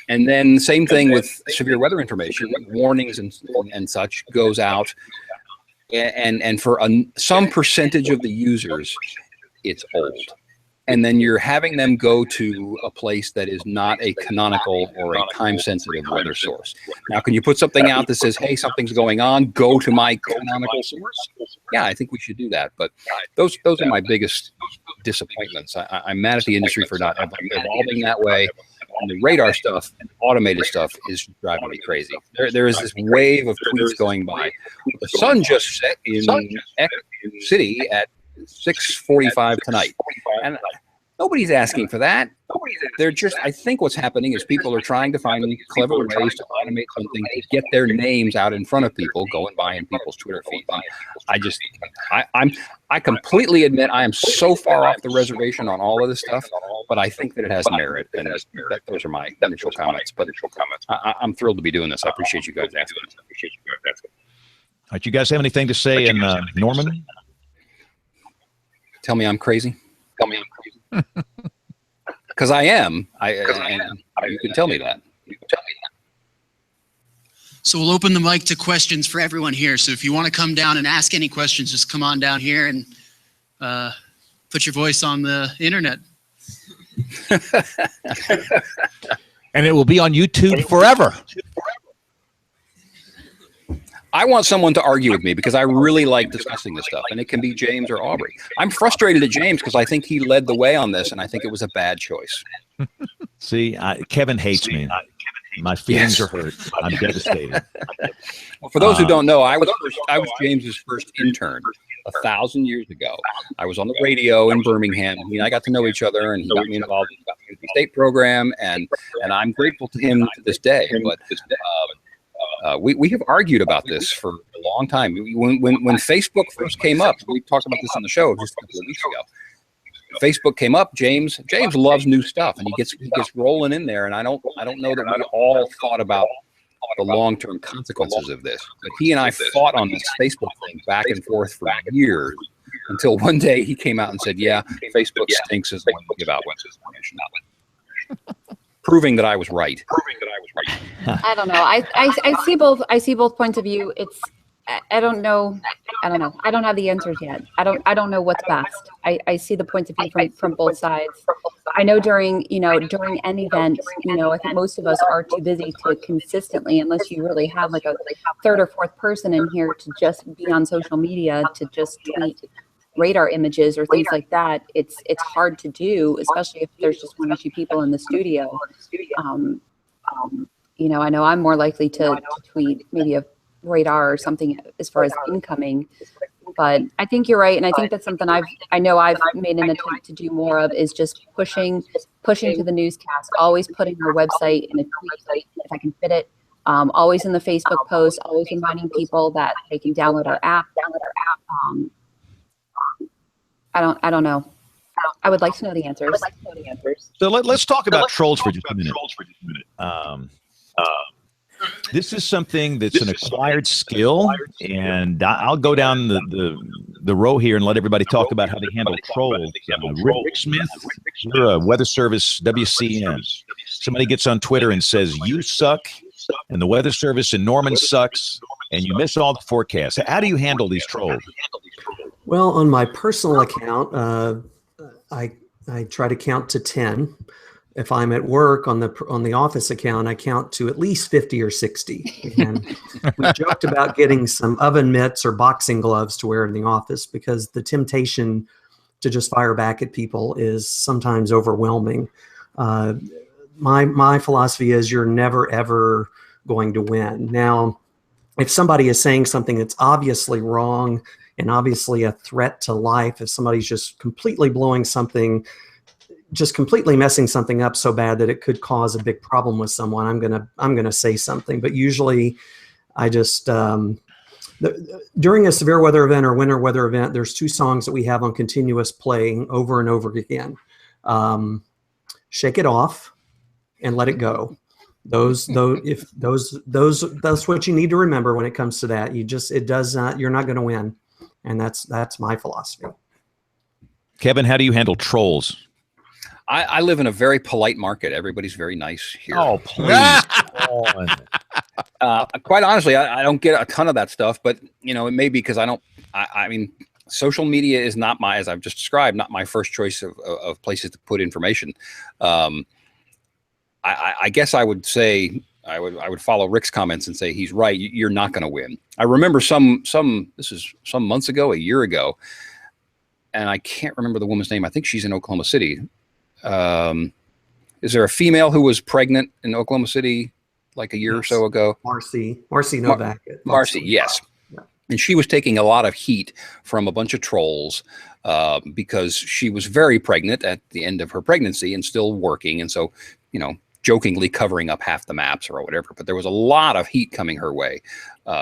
C: And then same thing with severe weather information, warnings and such goes out. And for some percentage of the users, it's old. and then you're having them go to a place that is not a canonical or a time-sensitive weather source. Now, can you put something out that says, hey, something's going on, go to my canonical source? Yeah, I think we should do that. But those are my biggest disappointments. I'm mad at the industry for not evolving that way. And the radar stuff and automated stuff is driving me crazy. There is this wave of tweets going by. The sun just set in X City at 6:45 tonight, and nobody's asking for that. They're just, I think what's happening is people are trying to find clever ways to automate something to get their names out in front of people going by in people's Twitter feed. I completely admit I am so far off the reservation on all of this stuff, but I think that it has merit, and those are my initial comments. But I'm thrilled to be doing this. I appreciate you guys asking.
A: All right, you guys have anything to say in Norman?
C: Tell me I'm crazy. Tell me I'm crazy. Because I am. And you can tell me that.
J: So we'll open the mic to questions for everyone here. So if you want to come down and ask any questions, just come on down here and put your voice on the internet.
D: And it will be on YouTube forever.
C: I want someone to argue with me because I really like discussing this stuff, and it can be James or Aubrey. I'm frustrated at James because I think he led the way on this, and I think it was a bad choice.
A: See, Kevin hates me. My feelings are hurt. I'm devastated.
C: Well, for those who don't know, I was James's first intern 1,000 years ago. I was on the radio in Birmingham. He and I got to know each other, and he got me involved in the state program, and I'm grateful to him to this day. But we have argued about this for a long time. When Facebook first came up, we talked about this on the show just a couple of weeks ago. Facebook came up. James loves new stuff, and he gets rolling in there. And I don't know that we all thought about the long-term consequences of this. But he and I fought on this Facebook thing back and forth for years until one day he came out and said, "Yeah, Facebook stinks as one to give out information." Proving that I was right.
K: I don't know. I see both points of view. I don't know. I don't have the answers yet. I don't know what's best. I see the points of view from both sides. I know during an event, I think most of us are too busy to consistently, unless you really have like a third or fourth person in here to just be on social media, to just tweet radar images or things like that. It's hard to do, especially if there's just one or two people in the studio. I know I'm more likely to tweet maybe a radar or something as far as incoming, but I think you're right, and I think that's something I've made an attempt to do more of, is just pushing to the newscast, always putting our website in a tweet if I can fit it, always in the Facebook post, always reminding people that they can download our app. I don't know. I would like to know the answers.
A: So let's talk about trolls for just a minute. This is something that's an acquired skill, and I'll go down the row here and let everybody talk about how they handle trolls. Rick Smith, you're a Weather Service WCN. Somebody gets on Twitter and says, "You suck, and the Weather Service in Norman sucks, and you miss all the forecasts." How do you handle these trolls?
B: Well, on my personal account, I try to count to 10. If I'm at work on the office account, I count to at least 50 or 60. And we joked about getting some oven mitts or boxing gloves to wear in the office, because the temptation to just fire back at people is sometimes overwhelming. My philosophy is you're never, ever going to win. Now, if somebody is saying something that's obviously wrong and obviously a threat to life, if somebody's just completely completely messing something up so bad that it could cause a big problem with someone, I'm gonna say something. But usually, I just during a severe weather event or winter weather event, there's two songs that we have on continuous playing over and over again: "Shake It Off" and "Let It Go." Those that's what you need to remember when it comes to that. You're not going to win, and that's my philosophy.
A: Kevin, how do you handle trolls?
C: I live in a very polite market. Everybody's very nice here.
A: Oh, please.
C: Quite honestly, I don't get a ton of that stuff, but it may be because I mean, social media is not my, as I've just described, not my first choice of places to put information. I guess I would say I would follow Rick's comments and say he's right. You're not going to win. I remember this is some months ago, a year ago, and I can't remember the woman's name. I think she's in Oklahoma City. Is there a female who was pregnant in Oklahoma City like a year or so ago?
B: Marcy Novak.
C: Marcy, yes.
B: Yeah.
C: And she was taking a lot of heat from a bunch of trolls because she was very pregnant at the end of her pregnancy and still working. And so, jokingly covering up half the maps or whatever. But there was a lot of heat coming her way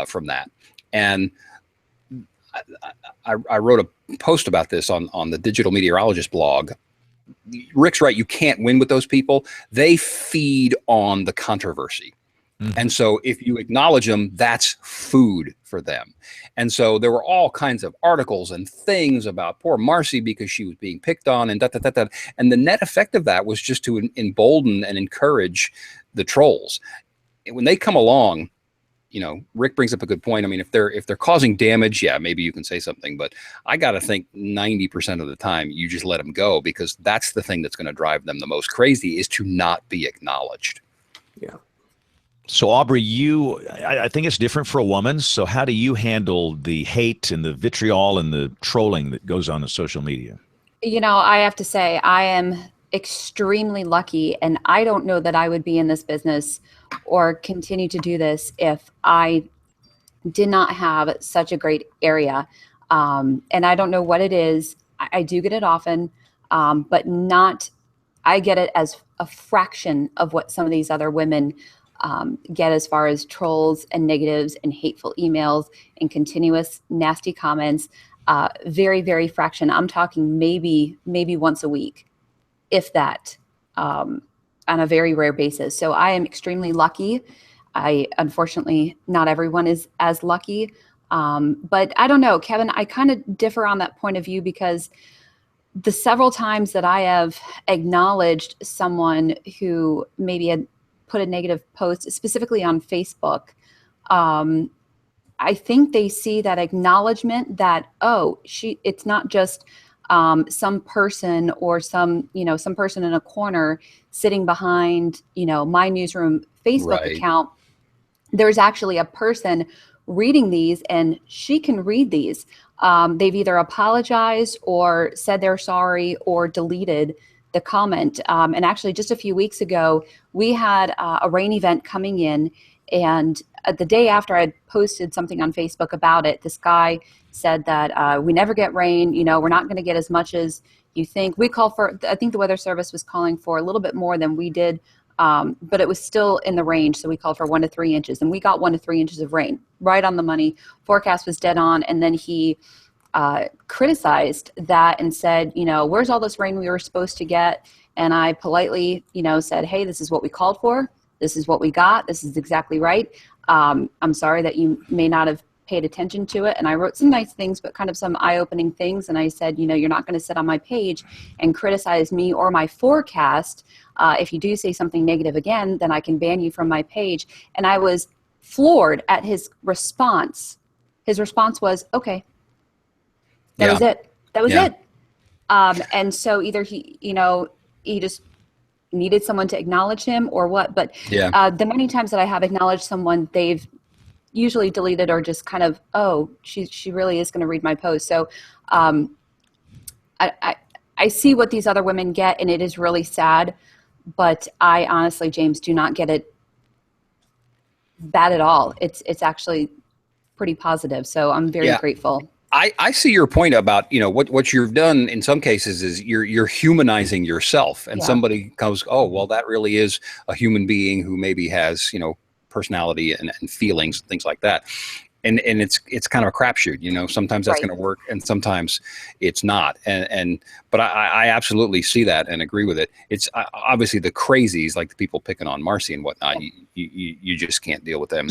C: from that. And I wrote a post about this on the Digital Meteorologist blog. Rick's right. You can't win with those people. They feed on the controversy. And so if you acknowledge them, that's food for them. And so there were all kinds of articles and things about poor Marcy because she was being picked on and And the net effect of that was just to embolden and encourage the trolls. And when they come along, Rick brings up a good point. I mean, if they're causing damage, yeah, maybe you can say something, but I got to think 90% of the time you just let them go, because that's the thing that's going to drive them the most crazy, is to not be acknowledged.
B: Yeah.
A: So Aubrey, I think it's different for a woman. So how do you handle the hate and the vitriol and the trolling that goes on in social media?
K: I have to say I am extremely lucky, and I don't know that I would be in this business or continue to do this if I did not have such a great area. And I don't know what it is. I do get it often, but I get it as a fraction of what some of these other women get as far as trolls and negatives and hateful emails and continuous nasty comments. Very, very fraction. I'm talking maybe once a week, if that, on a very rare basis. So I am extremely lucky. Unfortunately, not everyone is as lucky. But I don't know, Kevin, I kind of differ on that point of view, because the several times that I have acknowledged someone who maybe had put a negative post, specifically on Facebook, I think they see that acknowledgement that, it's not just some person or some person in a corner sitting behind, my newsroom Facebook account. There's actually a person reading these, and she can read these. They've either apologized or said they're sorry or deleted the comment. And actually just a few weeks ago, we had a rain event coming in, and the day after I posted something on Facebook about it, this guy said that we never get rain, we're not going to get as much as you think. We call for, I think the Weather Service was calling for a little bit more than we did, but it was still in the range. So we called for 1 to 3 inches, and we got 1 to 3 inches of rain, right on the money. Forecast was dead on. And then he criticized that and said, where's all this rain we were supposed to get? And I politely, said, hey, this is what we called for. This is what we got. This is exactly right. I'm sorry that you may not have paid attention to it. And I wrote some nice things, but kind of some eye-opening things. And I said, you're not going to sit on my page and criticize me or my forecast. If you do say something negative again, then I can ban you from my page. And I was floored at his response. His response was, okay. That was it. That was it. And so either he just needed someone to acknowledge him or what. But the many times that I have acknowledged someone, they've usually deleted or just kind of, she really is going to read my post. So I see what these other women get, and it is really sad. But I honestly, James, do not get it bad at all. It's actually pretty positive. So I'm very grateful.
C: I see your point about, what you've done in some cases is you're humanizing yourself, and somebody goes, oh, well, that really is a human being who maybe has, personality and feelings, things like that. And it's kind of a crapshoot, sometimes that's going to work and sometimes it's not. But I absolutely see that and agree with it. It's obviously the crazies, like the people picking on Marcy and whatnot. You just can't deal with them.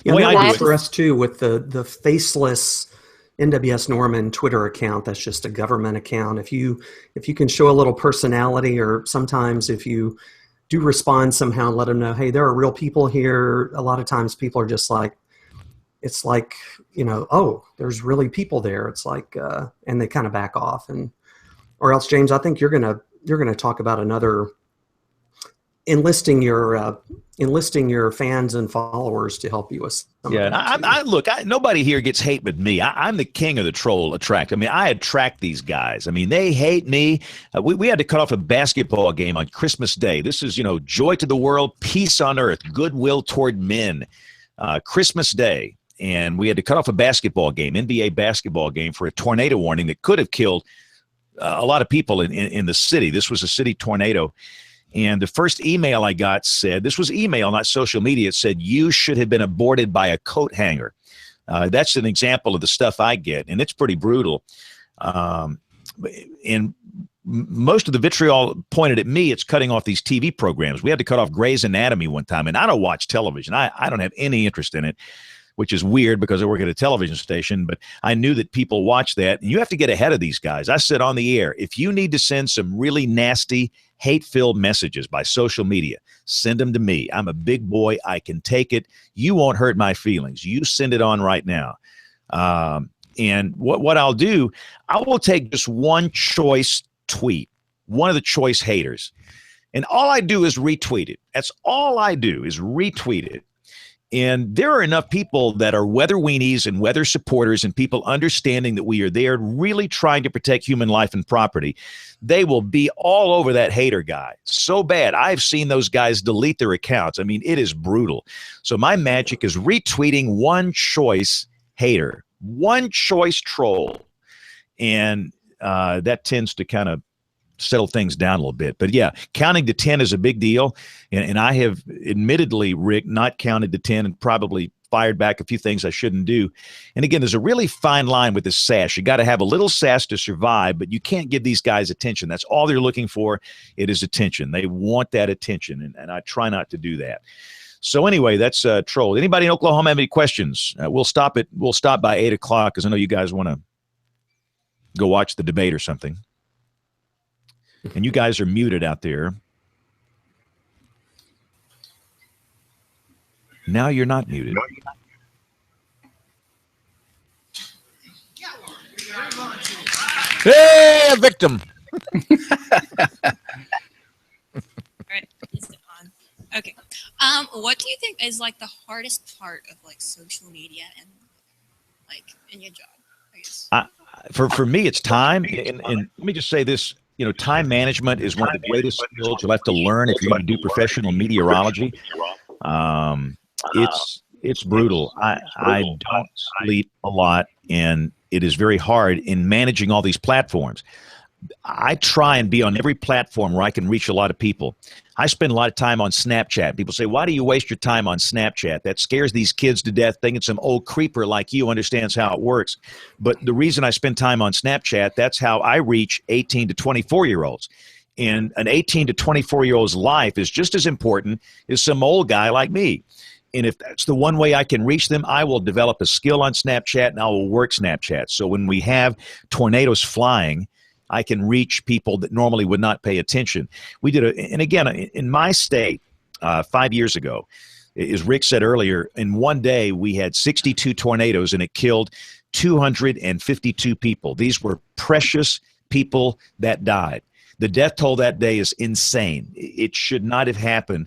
B: Yeah, that works for us too, with the faceless NWS Norman Twitter account. That's just a government account. If you can show a little personality, or sometimes if you do respond somehow, let them know, hey, there are real people here. A lot of times people are just like, it's like, oh, there's really people there. It's like, and they kind of back off. Or else, James, I think you're gonna talk about another, enlisting your fans and followers to help you with some
A: Yeah,
B: of that
A: and look, nobody here gets hate but me. I'm the king of the troll attract. I mean, I attract these guys. I mean, they hate me. We had to cut off a basketball game on Christmas Day. This is, joy to the world, peace on earth, goodwill toward men. Christmas Day, and we had to cut off a basketball game, NBA basketball game, for a tornado warning that could have killed a lot of people in the city. This was a city tornado. And the first email I got said, this was email, not social media, it said, you should have been aborted by a coat hanger. That's an example of the stuff I get, and it's pretty brutal. And most of the vitriol pointed at me. It's cutting off these TV programs. We had to cut off Grey's Anatomy one time, and I don't watch television. I don't have any interest in it, which is weird because I work at a television station, but I knew that people watch that, and you have to get ahead of these guys. I said on the air, if you need to send some really nasty, hate-filled messages by social media, send them to me. I'm a big boy. I can take it. You won't hurt my feelings. You send it on right now. And what I'll do, I will take just one choice tweet, one of the choice haters, and all I do is retweet it. That's all I do is retweet it. And there are enough people that are weather weenies and weather supporters and people understanding that we are there really trying to protect human life and property. They will be all over that hater guy so bad. I've seen those guys delete their accounts. I mean, it is brutal. So my magic is retweeting one choice hater, one choice troll. And that tends to kind of settle things down a little bit. But yeah, counting to 10 is a big deal. And I have admittedly, Rick, not counted to 10 and probably fired back a few things I shouldn't do. And again, there's a really fine line with this sass. You got to have a little sass to survive, but you can't give these guys attention. That's all they're looking for. It is attention. They want that attention. And I try not to do that. So anyway, that's troll. Anybody in Oklahoma have any questions? We'll stop by 8 o'clock because I know you guys want to go watch the debate or something. And you guys are muted out there. Now you're not muted.
D: Hey, a victim.
L: Right. Is it on? Okay. What do you think is like the hardest part of like social media and like in your job? I guess.
A: For me, it's time. And let me just say this. Time management is one of the greatest skills you'll have to learn if you're going to do professional meteorology. It's brutal. I don't sleep a lot, and it is very hard in managing all these platforms. I try and be on every platform where I can reach a lot of people. I spend a lot of time on Snapchat. People say, why do you waste your time on Snapchat? That scares these kids to death, thinking some old creeper like you understands how it works. But the reason I spend time on Snapchat, that's how I reach 18 to 24-year-olds. And an 18 to 24-year-old's life is just as important as some old guy like me. And if that's the one way I can reach them, I will develop a skill on Snapchat and I will work Snapchat. So when we have tornadoes flying, I can reach people that normally would not pay attention. We did and again, in my state 5 years ago, as Rick said earlier, in one day we had 62 tornadoes and it killed 252 people. These were precious people that died. The death toll that day is insane. It should not have happened.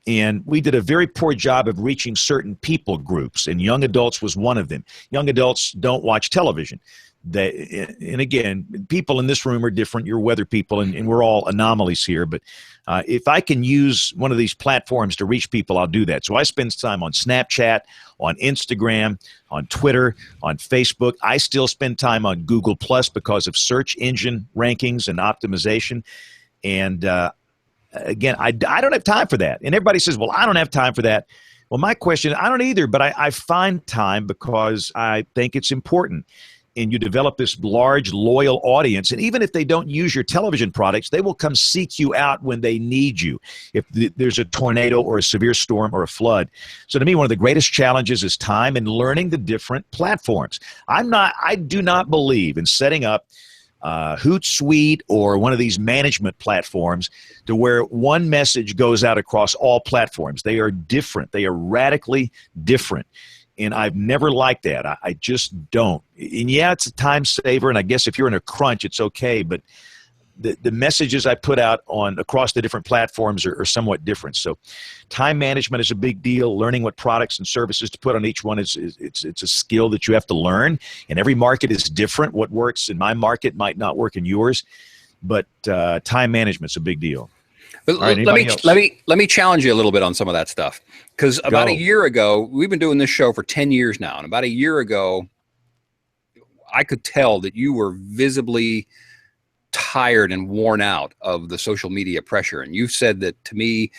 A: And we did a very poor job of reaching certain people groups, and young adults was one of them. Young adults don't watch television. And again, people in this room are different. You're weather people, and we're all anomalies here. But if I can use one of these platforms to reach people, I'll do that. So I spend time on Snapchat, on Instagram, on Twitter, on Facebook. I still spend time on Google Plus because of search engine rankings and optimization. And again, I don't have time for that. And everybody says, well, I don't have time for that. Well, my question, I don't either, but I find time because I think it's important. And you develop this large, loyal audience. And even if they don't use your television products, they will come seek you out when they need you, if there's a tornado or a severe storm or a flood. So to me, one of the greatest challenges is time and learning the different platforms. I do not believe in setting up Hootsuite or one of these management platforms to where one message goes out across all platforms. They are different. They are radically different. and I've never liked that. I just don't. And yeah, it's a time saver, and I guess if you're in a crunch, it's okay. But the messages I put out on across the different platforms are somewhat different. So time management is a big deal. Learning what products and services to put on each one it's a skill that you have to learn. And every market is different. What works in my market might not work in yours. But time management's a big deal.
C: But
A: right,
C: let me challenge you a little bit on some of that stuff, because about a year ago, we've been doing this show for 10 years now, and about a year ago, I could tell that you were visibly tired and worn out of the social media pressure. And you've said that to me,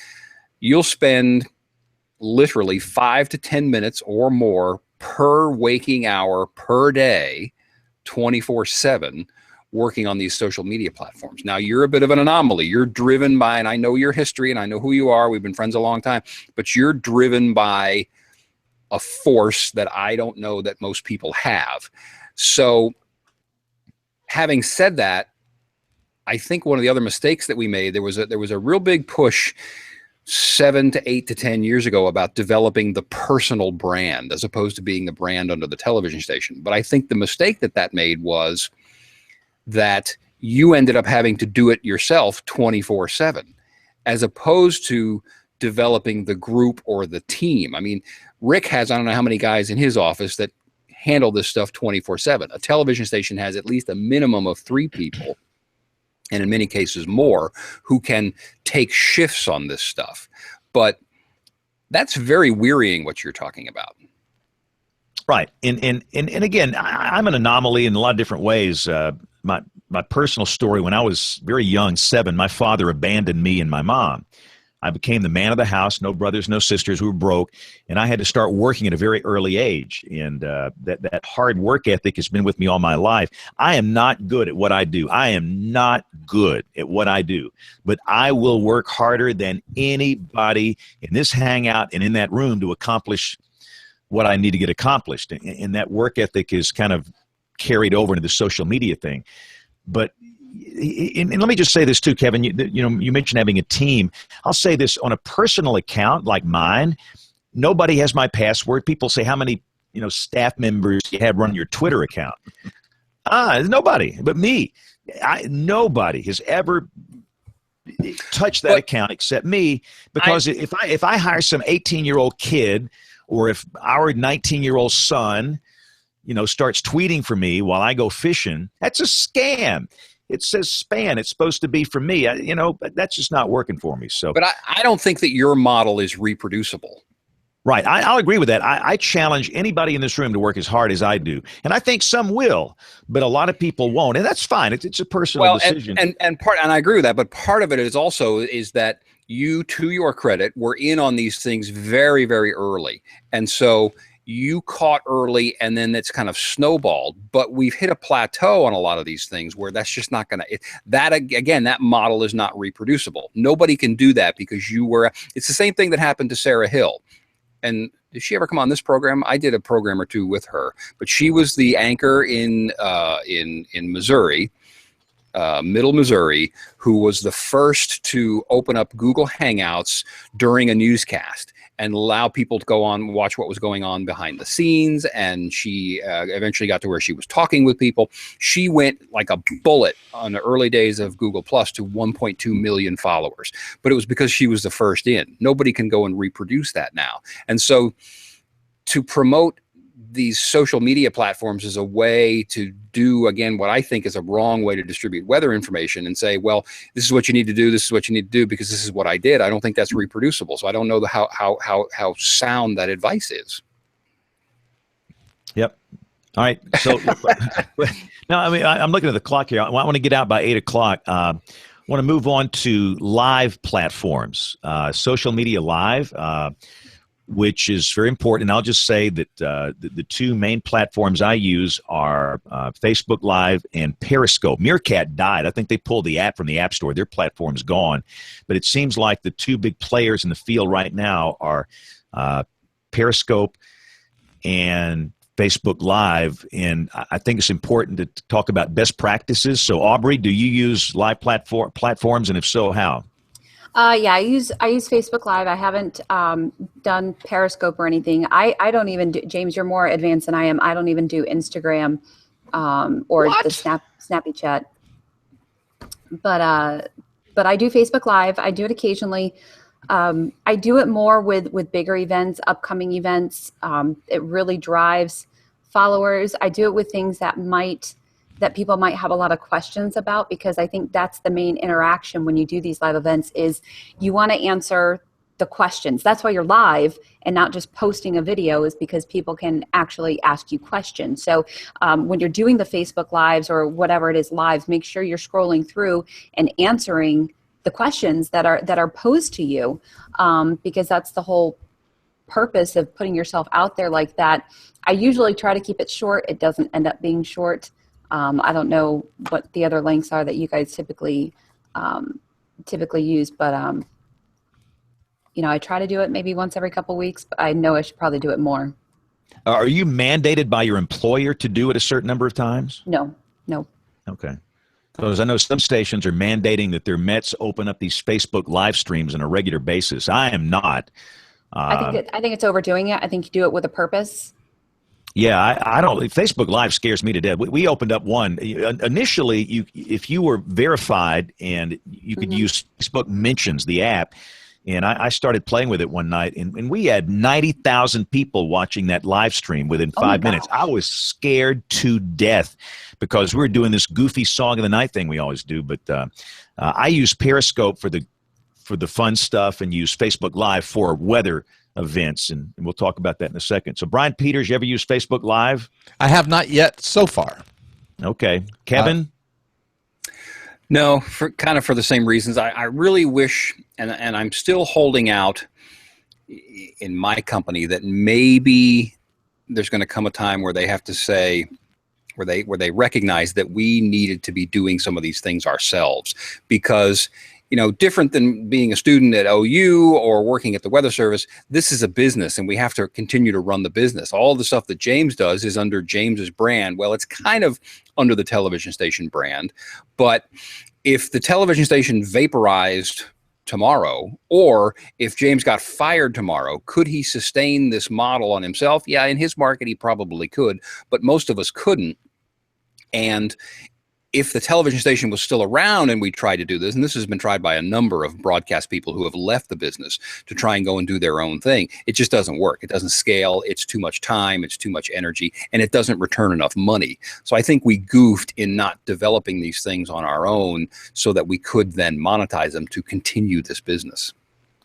C: you'll spend literally 5 to 10 minutes or more per waking hour per day, 24/7, working on these social media platforms. Now, you're a bit of an anomaly. You're driven by, and I know your history and I know who you are, we've been friends a long time, but you're driven by a force that I don't know that most people have. So having said that, I think one of the other mistakes that we made, there was a real big push 7 to 8 to 10 years ago about developing the personal brand as opposed to being the brand under the television station. But I think the mistake that made was that you ended up having to do it yourself 24/7, as opposed to developing the group or the team. I mean, Rick has, I don't know how many guys in his office that handle this stuff 24/7. A television station has at least a minimum of 3 people, and in many cases more, who can take shifts on this stuff. But that's very wearying what you're talking about.
A: Right. And again, I'm an anomaly in a lot of different ways. My personal story, when I was very young, 7, my father abandoned me and my mom. I became the man of the house, no brothers, no sisters, we were broke, and I had to start working at a very early age. And that hard work ethic has been with me all my life. I am not good at what I do. I am not good at what I do, but I will work harder than anybody in this hangout and in that room to accomplish what I need to get accomplished. And that work ethic is kind of carried over into the social media thing. But and let me just say this too, Kevin, you mentioned having a team. I'll say this, on a personal account like mine, nobody has my password. People say, how many staff members you have run your Twitter account? Nobody but me. Nobody has ever touched that account except me, because if I hire some 18-year-old kid, or if our 19-year-old son starts tweeting for me while I go fishing, that's a scam. It says spam. It's supposed to be for me. That's just not working for me. So,
C: but I don't think that your model is reproducible.
A: Right. I'll agree with that. I challenge anybody in this room to work as hard as I do. And I think some will, but a lot of people won't. And that's fine. It's a personal decision.
C: And I agree with that. But part of it is that you, to your credit, were in on these things very, very early. And so you caught early, and then it's kind of snowballed. But we've hit a plateau on a lot of these things where that's just not going to, that model is not reproducible. Nobody can do that because it's the same thing that happened to Sarah Hill. And did she ever come on this program? I did a program or two with her, but she was the anchor in Missouri, Middle Missouri, who was the first to open up Google Hangouts during a newscast and allow people to go on and watch what was going on behind the scenes. And she eventually got to where she was talking with people. She went like a bullet on the early days of Google Plus to 1.2 million followers. But it was because she was the first in. Nobody can go and reproduce that now. And so to promote these social media platforms is a way to do, again, what I think is a wrong way to distribute weather information and say, well, this is what you need to do. This is what you need to do because this is what I did. I don't think that's reproducible. So I don't know how sound that advice is.
A: Yep. All right. So no, I mean, I'm looking at the clock here. I want to get out by 8 o'clock. I want to move on to live platforms, social media live, which is very important. And I'll just say that the 2 main platforms I use are Facebook Live and Periscope. Meerkat died. I think they pulled the app from the App Store. Their platform's gone. But it seems like the 2 big players in the field right now are Periscope and Facebook Live. And I think it's important to talk about best practices. So, Aubrey, do you use live platforms? And if so, how?
K: Yeah, I use Facebook Live. I haven't done Periscope or anything. I don't even do, James, you're more advanced than I am. I don't even do Instagram or the Snappy Chat. But I do Facebook Live. I do it occasionally. I do it more with bigger events, upcoming events. It really drives followers. I do it with things that people might have a lot of questions about, because I think that's the main interaction when you do these live events is you want to answer the questions. That's why you're live and not just posting a video, is because people can actually ask you questions. So when you're doing the Facebook Lives or whatever it is lives, make sure you're scrolling through and answering the questions that are posed to you, because that's the whole purpose of putting yourself out there like that. I usually try to keep it short. It doesn't end up being short. I don't know what the other lengths are that you guys typically use, but I try to do it maybe once every couple weeks, but I know I should probably do it more.
A: Are you mandated by your employer to do it a certain number of times?
K: No.
A: Okay. Because I know some stations are mandating that their Mets open up these Facebook live streams on a regular basis. I am not.
K: I think it's overdoing it. I think you do it with a purpose.
A: Yeah, I don't. Facebook Live scares me to death. We opened up one initially. If you were verified and you could use Facebook Mentions, the app, and I started playing with it one night, and we had 90,000 people watching that live stream within 5 minutes. I was scared to death because we were doing this goofy song of the night thing we always do. But I use Periscope for the fun stuff and use Facebook Live for weather events, and we'll talk about that in a second. So, Brian Peters, you ever use Facebook Live?
D: I have not yet so far.
A: Okay. Kevin?
C: No, for the same reasons. I really wish, and I'm still holding out in my company, that maybe there's going to come a time where they have to say, where they recognize that we needed to be doing some of these things ourselves, because different than being a student at OU or working at the Weather Service, this is a business and we have to continue to run the business. All the stuff that James does is under James's brand. Well, it's kind of under the television station brand. But if the television station vaporized tomorrow, or if James got fired tomorrow, could he sustain this model on himself? Yeah, in his market, he probably could, but most of us couldn't. And if the television station was still around and we tried to do this, and this has been tried by a number of broadcast people who have left the business to try and go and do their own thing, it just doesn't work. It doesn't scale. It's too much time. It's too much energy, and it doesn't return enough money. So I think we goofed in not developing these things on our own so that we could then monetize them to continue this business.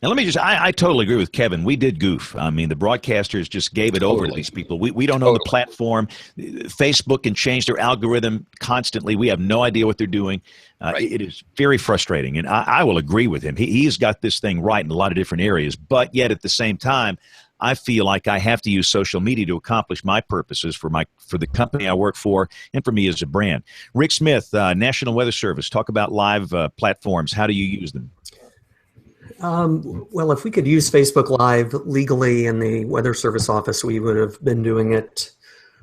A: Now, let me just, I totally agree with Kevin. We did goof. I mean, the broadcasters just gave it over to these people. We don't know the platform. Facebook can change their algorithm constantly. We have no idea what they're doing. It is very frustrating, and I will agree with him. He's got this thing right in a lot of different areas, but yet at the same time, I feel like I have to use social media to accomplish my purposes for the company I work for and for me as a brand. Rick Smith, National Weather Service, talk about live platforms. How do you use them?
B: Well, if we could use Facebook Live legally in the Weather Service office, we would have been doing it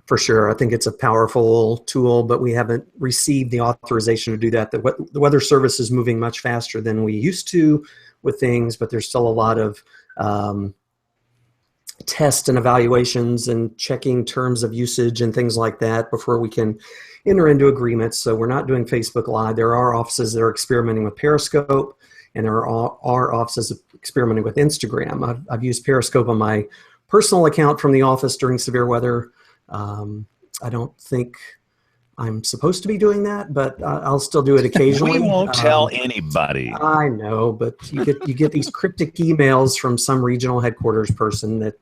B: for sure. I think it's a powerful tool, but we haven't received the authorization to do that. The Weather Service is moving much faster than we used to with things, but there's still a lot of tests and evaluations and checking terms of usage and things like that before we can enter into agreements. So we're not doing Facebook Live. There are offices that are experimenting with Periscope, and there are offices experimenting with Instagram. I've used Periscope on my personal account from the office during severe weather. I don't think I'm supposed to be doing that, but I'll still do it occasionally.
A: We won't tell anybody.
B: I know, but you get these cryptic emails from some regional headquarters person that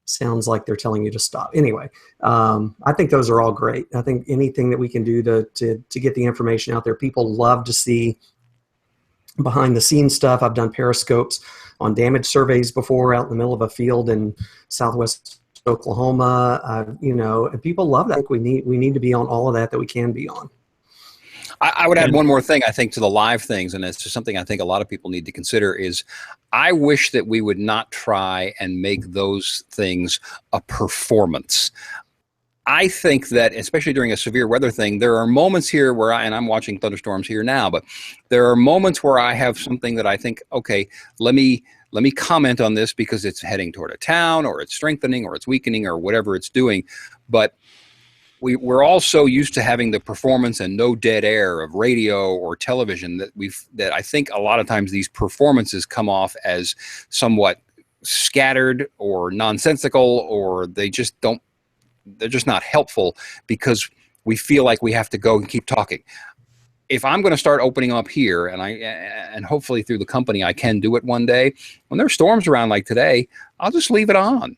B: sounds like they're telling you to stop. Anyway, I think those are all great. I think anything that we can do to get the information out there, people love to see behind the scenes stuff. I've done periscopes on damage surveys before out in the middle of a field in southwest Oklahoma. And people love that. I think we need to be on all of that we can be on.
C: I would add one more thing, I think, to the live things, and it's just something I think a lot of people need to consider, is I wish that we would not try and make those things a performance. I think that, especially during a severe weather thing, there are moments here where and I'm watching thunderstorms here now, but there are moments where I have something that I think, okay, let me comment on this because it's heading toward a town, or it's strengthening, or it's weakening, or whatever it's doing. But we're all so used to having the performance and no dead air of radio or television that I think a lot of times these performances come off as somewhat scattered or nonsensical, or they're just not helpful because we feel like we have to go and keep talking. If I'm going to start opening up here, and hopefully through the company I can do it one day, when there are storms around like today, I'll just leave it on.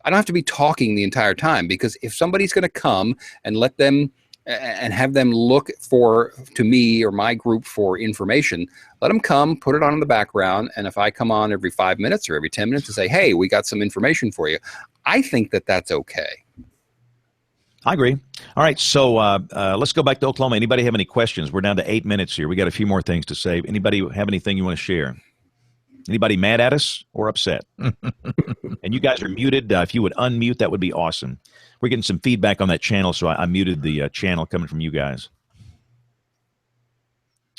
C: I don't have to be talking the entire time, because if somebody's going to come and let them and have them look to me or my group for information, let them come, put it on in the background, and if I come on every 5 minutes or every 10 minutes and say, hey, we got some information for you, I think that that's okay.
A: I agree. All right, so let's go back to Oklahoma. Anybody have any questions? We're down to 8 minutes here. We got a few more things to say. Anybody have anything you want to share? Anybody mad at us or upset? And you guys are muted. If you would unmute, that would be awesome. We're getting some feedback on that channel, so I muted the channel coming from you guys.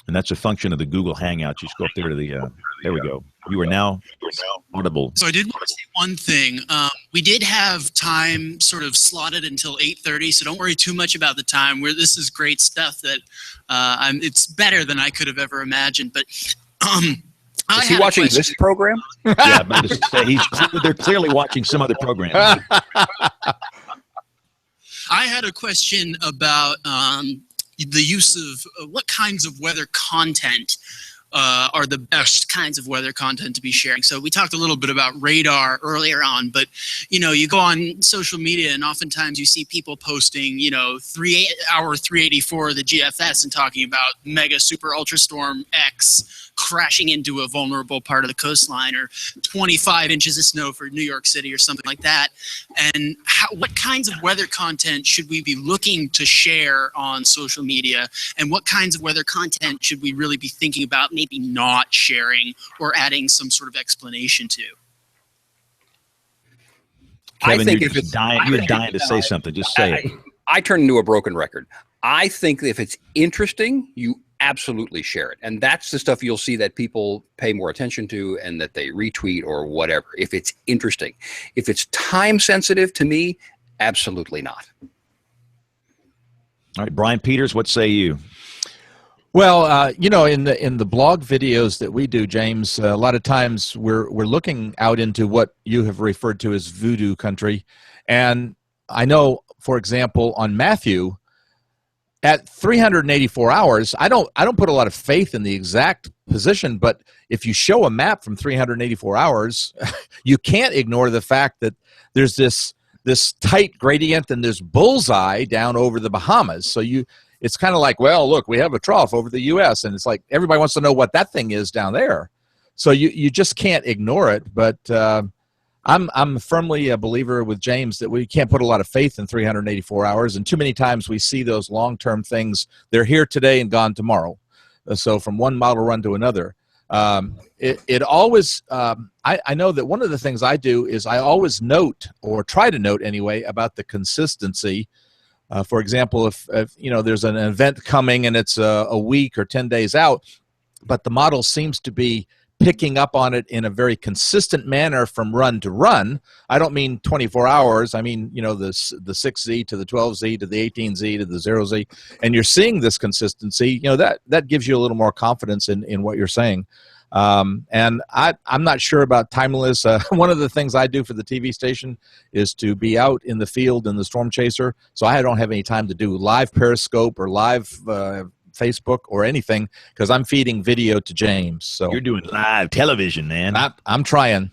A: And that's a function of the Google Hangout. You just go up there to the, there we go. You are now audible.
J: So I did want to say one thing. We did have time sort of slotted until 8:30, so don't worry too much about the time. This is great stuff that it's better than I could have ever imagined. But
C: is he watching this program?
A: Yeah, but they're clearly watching some other program.
J: I had a question about the use of what kinds of weather content are the best kinds of weather content to be sharing. So we talked a little bit about radar earlier on, but you go on social media and oftentimes you see people posting, 3-hour 384 of the GFS and talking about mega super ultra storm X crashing into a vulnerable part of the coastline, or 25 inches of snow for New York City or something like that. And what kinds of weather content should we be looking to share on social media, and what kinds of weather content should we really be thinking about maybe not sharing or adding some sort of explanation to?
A: Kevin,
C: I think
A: you're dying to say something. Just say it.
C: I turn into a broken record. I think if it's interesting, you absolutely share it. And that's the stuff you'll see that people pay more attention to and that they retweet or whatever, if it's interesting. If it's time sensitive, to me, absolutely not.
A: All right, Brian Peters, what say you?
D: Well, in the blog videos that we do, James, a lot of times we're looking out into what you have referred to as voodoo country. And I know, for example, on Matthew, at 384 hours, I don't put a lot of faith in the exact position, but if you show a map from 384 hours, you can't ignore the fact that there's this tight gradient and this bullseye down over the Bahamas. So it's kind of like, well, look, we have a trough over the U.S., and it's like everybody wants to know what that thing is down there. So you just can't ignore it. But I'm firmly a believer with James that we can't put a lot of faith in 384 hours, and too many times we see those long-term things. They're here today and gone tomorrow. So from one model run to another. It always, I know that one of the things I do is I always note, or try to note anyway, about the consistency. For example, if there's an event coming and it's a week or 10 days out, but the model seems to be picking up on it in a very consistent manner from run to run. I don't mean 24 hours. I mean, the 6Z to the 12Z to the 18Z to the 0Z. And you're seeing this consistency, that gives you a little more confidence in what you're saying. And I'm not sure about timeless. One of the things I do for the TV station is to be out in the field in the Storm Chaser. So I don't have any time to do live Periscope or live Facebook or anything, because I'm feeding video to James. So
A: you're doing live television, man.
D: I'm trying.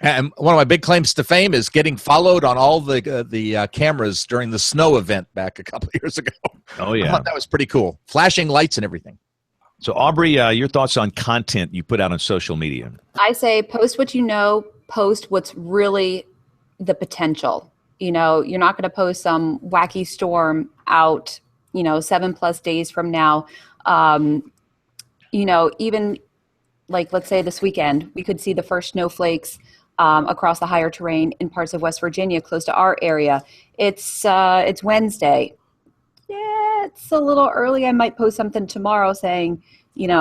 D: And one of my big claims to fame is getting followed on all the cameras during the snow event back a couple of years ago.
A: Oh, yeah.
D: I thought that was pretty cool. Flashing lights and everything.
A: So, Aubrey, your thoughts on content you put out on social media?
K: I say post what you know, post what's really the potential. You're not going to post some wacky storm out 7+ days from now. Even like, let's say this weekend, we could see the first snowflakes across the higher terrain in parts of West Virginia, close to our area. It's Wednesday. Yeah, it's a little early. I might post something tomorrow saying, hey,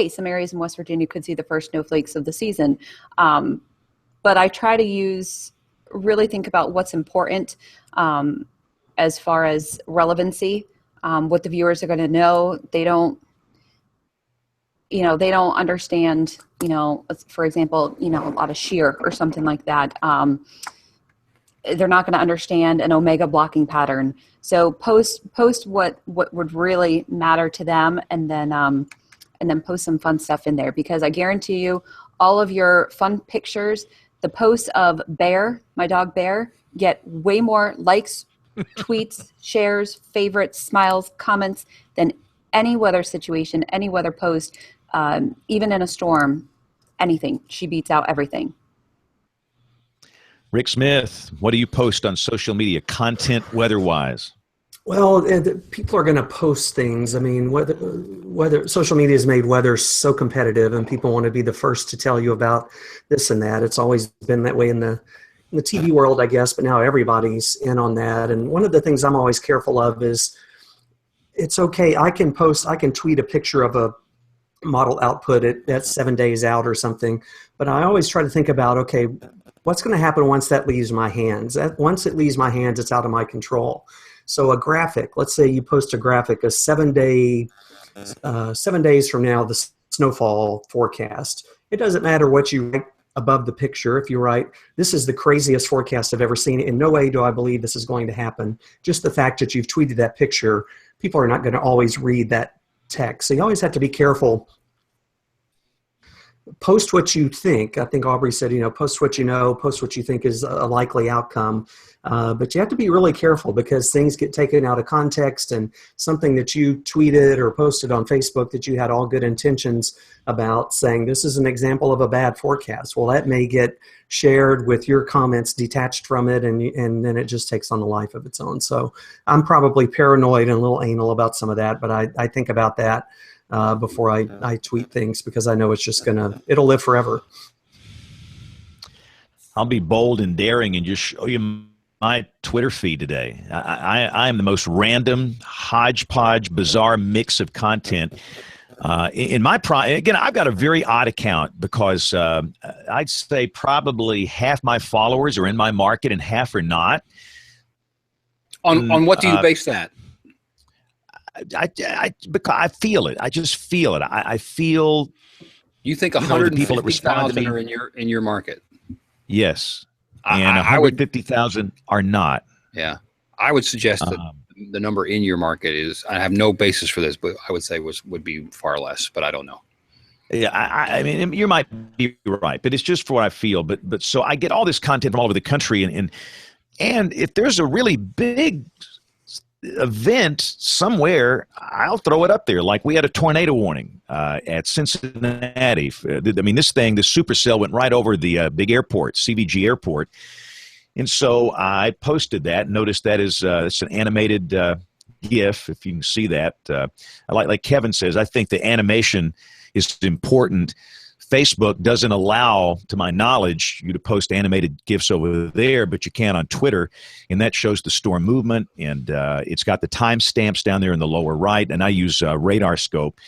K: some areas in West Virginia could see the first snowflakes of the season. But I try to really think about what's important as far as relevancy, what the viewers are going to know. They don't understand, for example, a lot of shear or something like that. They're not going to understand an omega blocking pattern. So post what would really matter to them, and then post some fun stuff in there, because I guarantee you all of your fun pictures, the posts of Bear, my dog Bear, get way more likes, tweets, shares, favorites, smiles, comments than any weather situation, any weather post, even in a storm, anything. She beats out everything.
A: Rick Smith, what do you post on social media, content weather-wise?
B: Well, people are going to post things. I mean, whether social media has made weather so competitive, and people want to be the first to tell you about this and that. It's always been that way in the TV world, I guess, but now everybody's in on that. And one of the things I'm always careful of is, it's okay. I can tweet a picture of a model output at 7 days out or something, but I always try to think about, okay, what's going to happen once that leaves my hands? Once it leaves my hands, it's out of my control. So a graphic, let's say you post a graphic, a 7 days from now, the snowfall forecast. It doesn't matter what you write above the picture. If you write, this is the craziest forecast I've ever seen, in no way do I believe this is going to happen. Just the fact that you've tweeted that picture, people are not going to always read that text. So you always have to be careful. Post what you think. I think Aubrey said, post what you know, post what you think is a likely outcome. But you have to be really careful, because things get taken out of context, and something that you tweeted or posted on Facebook that you had all good intentions about, saying this is an example of a bad forecast. Well, that may get shared with your comments detached from it, and then it just takes on a life of its own. So I'm probably paranoid and a little anal about some of that, but I think about that before I tweet things, because I know it's just it'll live forever.
A: I'll be bold and daring and just show you my Twitter feed today. I am the most random, hodgepodge, bizarre mix of content. Again, I've got a very odd account, because I'd say probably half my followers are in my market and half are not.
C: On what do you base that?
A: Because I feel it. I just feel it. I feel.
C: You think 150,000 are in your market?
A: Yes, and 150,000 are not.
C: Yeah, I would suggest that the number in your market is. I have no basis for this, but I would say would be far less. But I don't know.
A: Yeah, I mean, you might be right, but it's just for what I feel. But so I get all this content from all over the country, and if there's a really big event somewhere, I'll throw it up there. Like we had a tornado warning at Cincinnati. I mean, this supercell went right over the big airport, CVG airport. And so I posted that. Notice that is it's an animated GIF, if you can see that. Like Kevin says, I think the animation is important. Facebook doesn't allow, to my knowledge, you to post animated GIFs over there, but you can on Twitter, and that shows the storm movement, and it's got the timestamps down there in the lower right, and I use Radar Scope.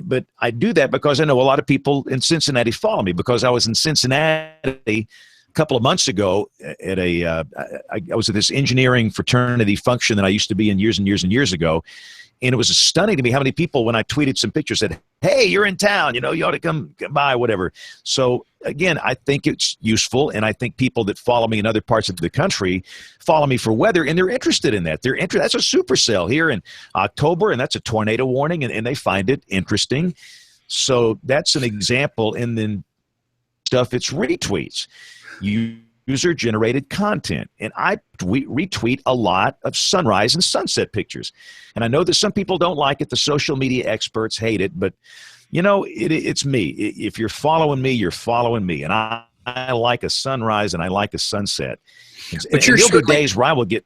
A: But I do that because I know a lot of people in Cincinnati follow me, because I was in Cincinnati a couple of months ago at I was at this engineering fraternity function that I used to be in years and years and years ago. And it was stunning to me how many people, when I tweeted some pictures, said, hey, you're in town, you ought to come by, whatever. So, again, I think it's useful, and I think people that follow me in other parts of the country follow me for weather, and they're interested in that. That's a supercell here in October, and that's a tornado warning, and they find it interesting. So that's an example. And then stuff, it's retweets. User-generated content, and I retweet a lot of sunrise and sunset pictures. And I know that some people don't like it. The social media experts hate it, but it's me. If you're following me, you're following me, and I like a sunrise and I like a sunset. But you'll go days where I will get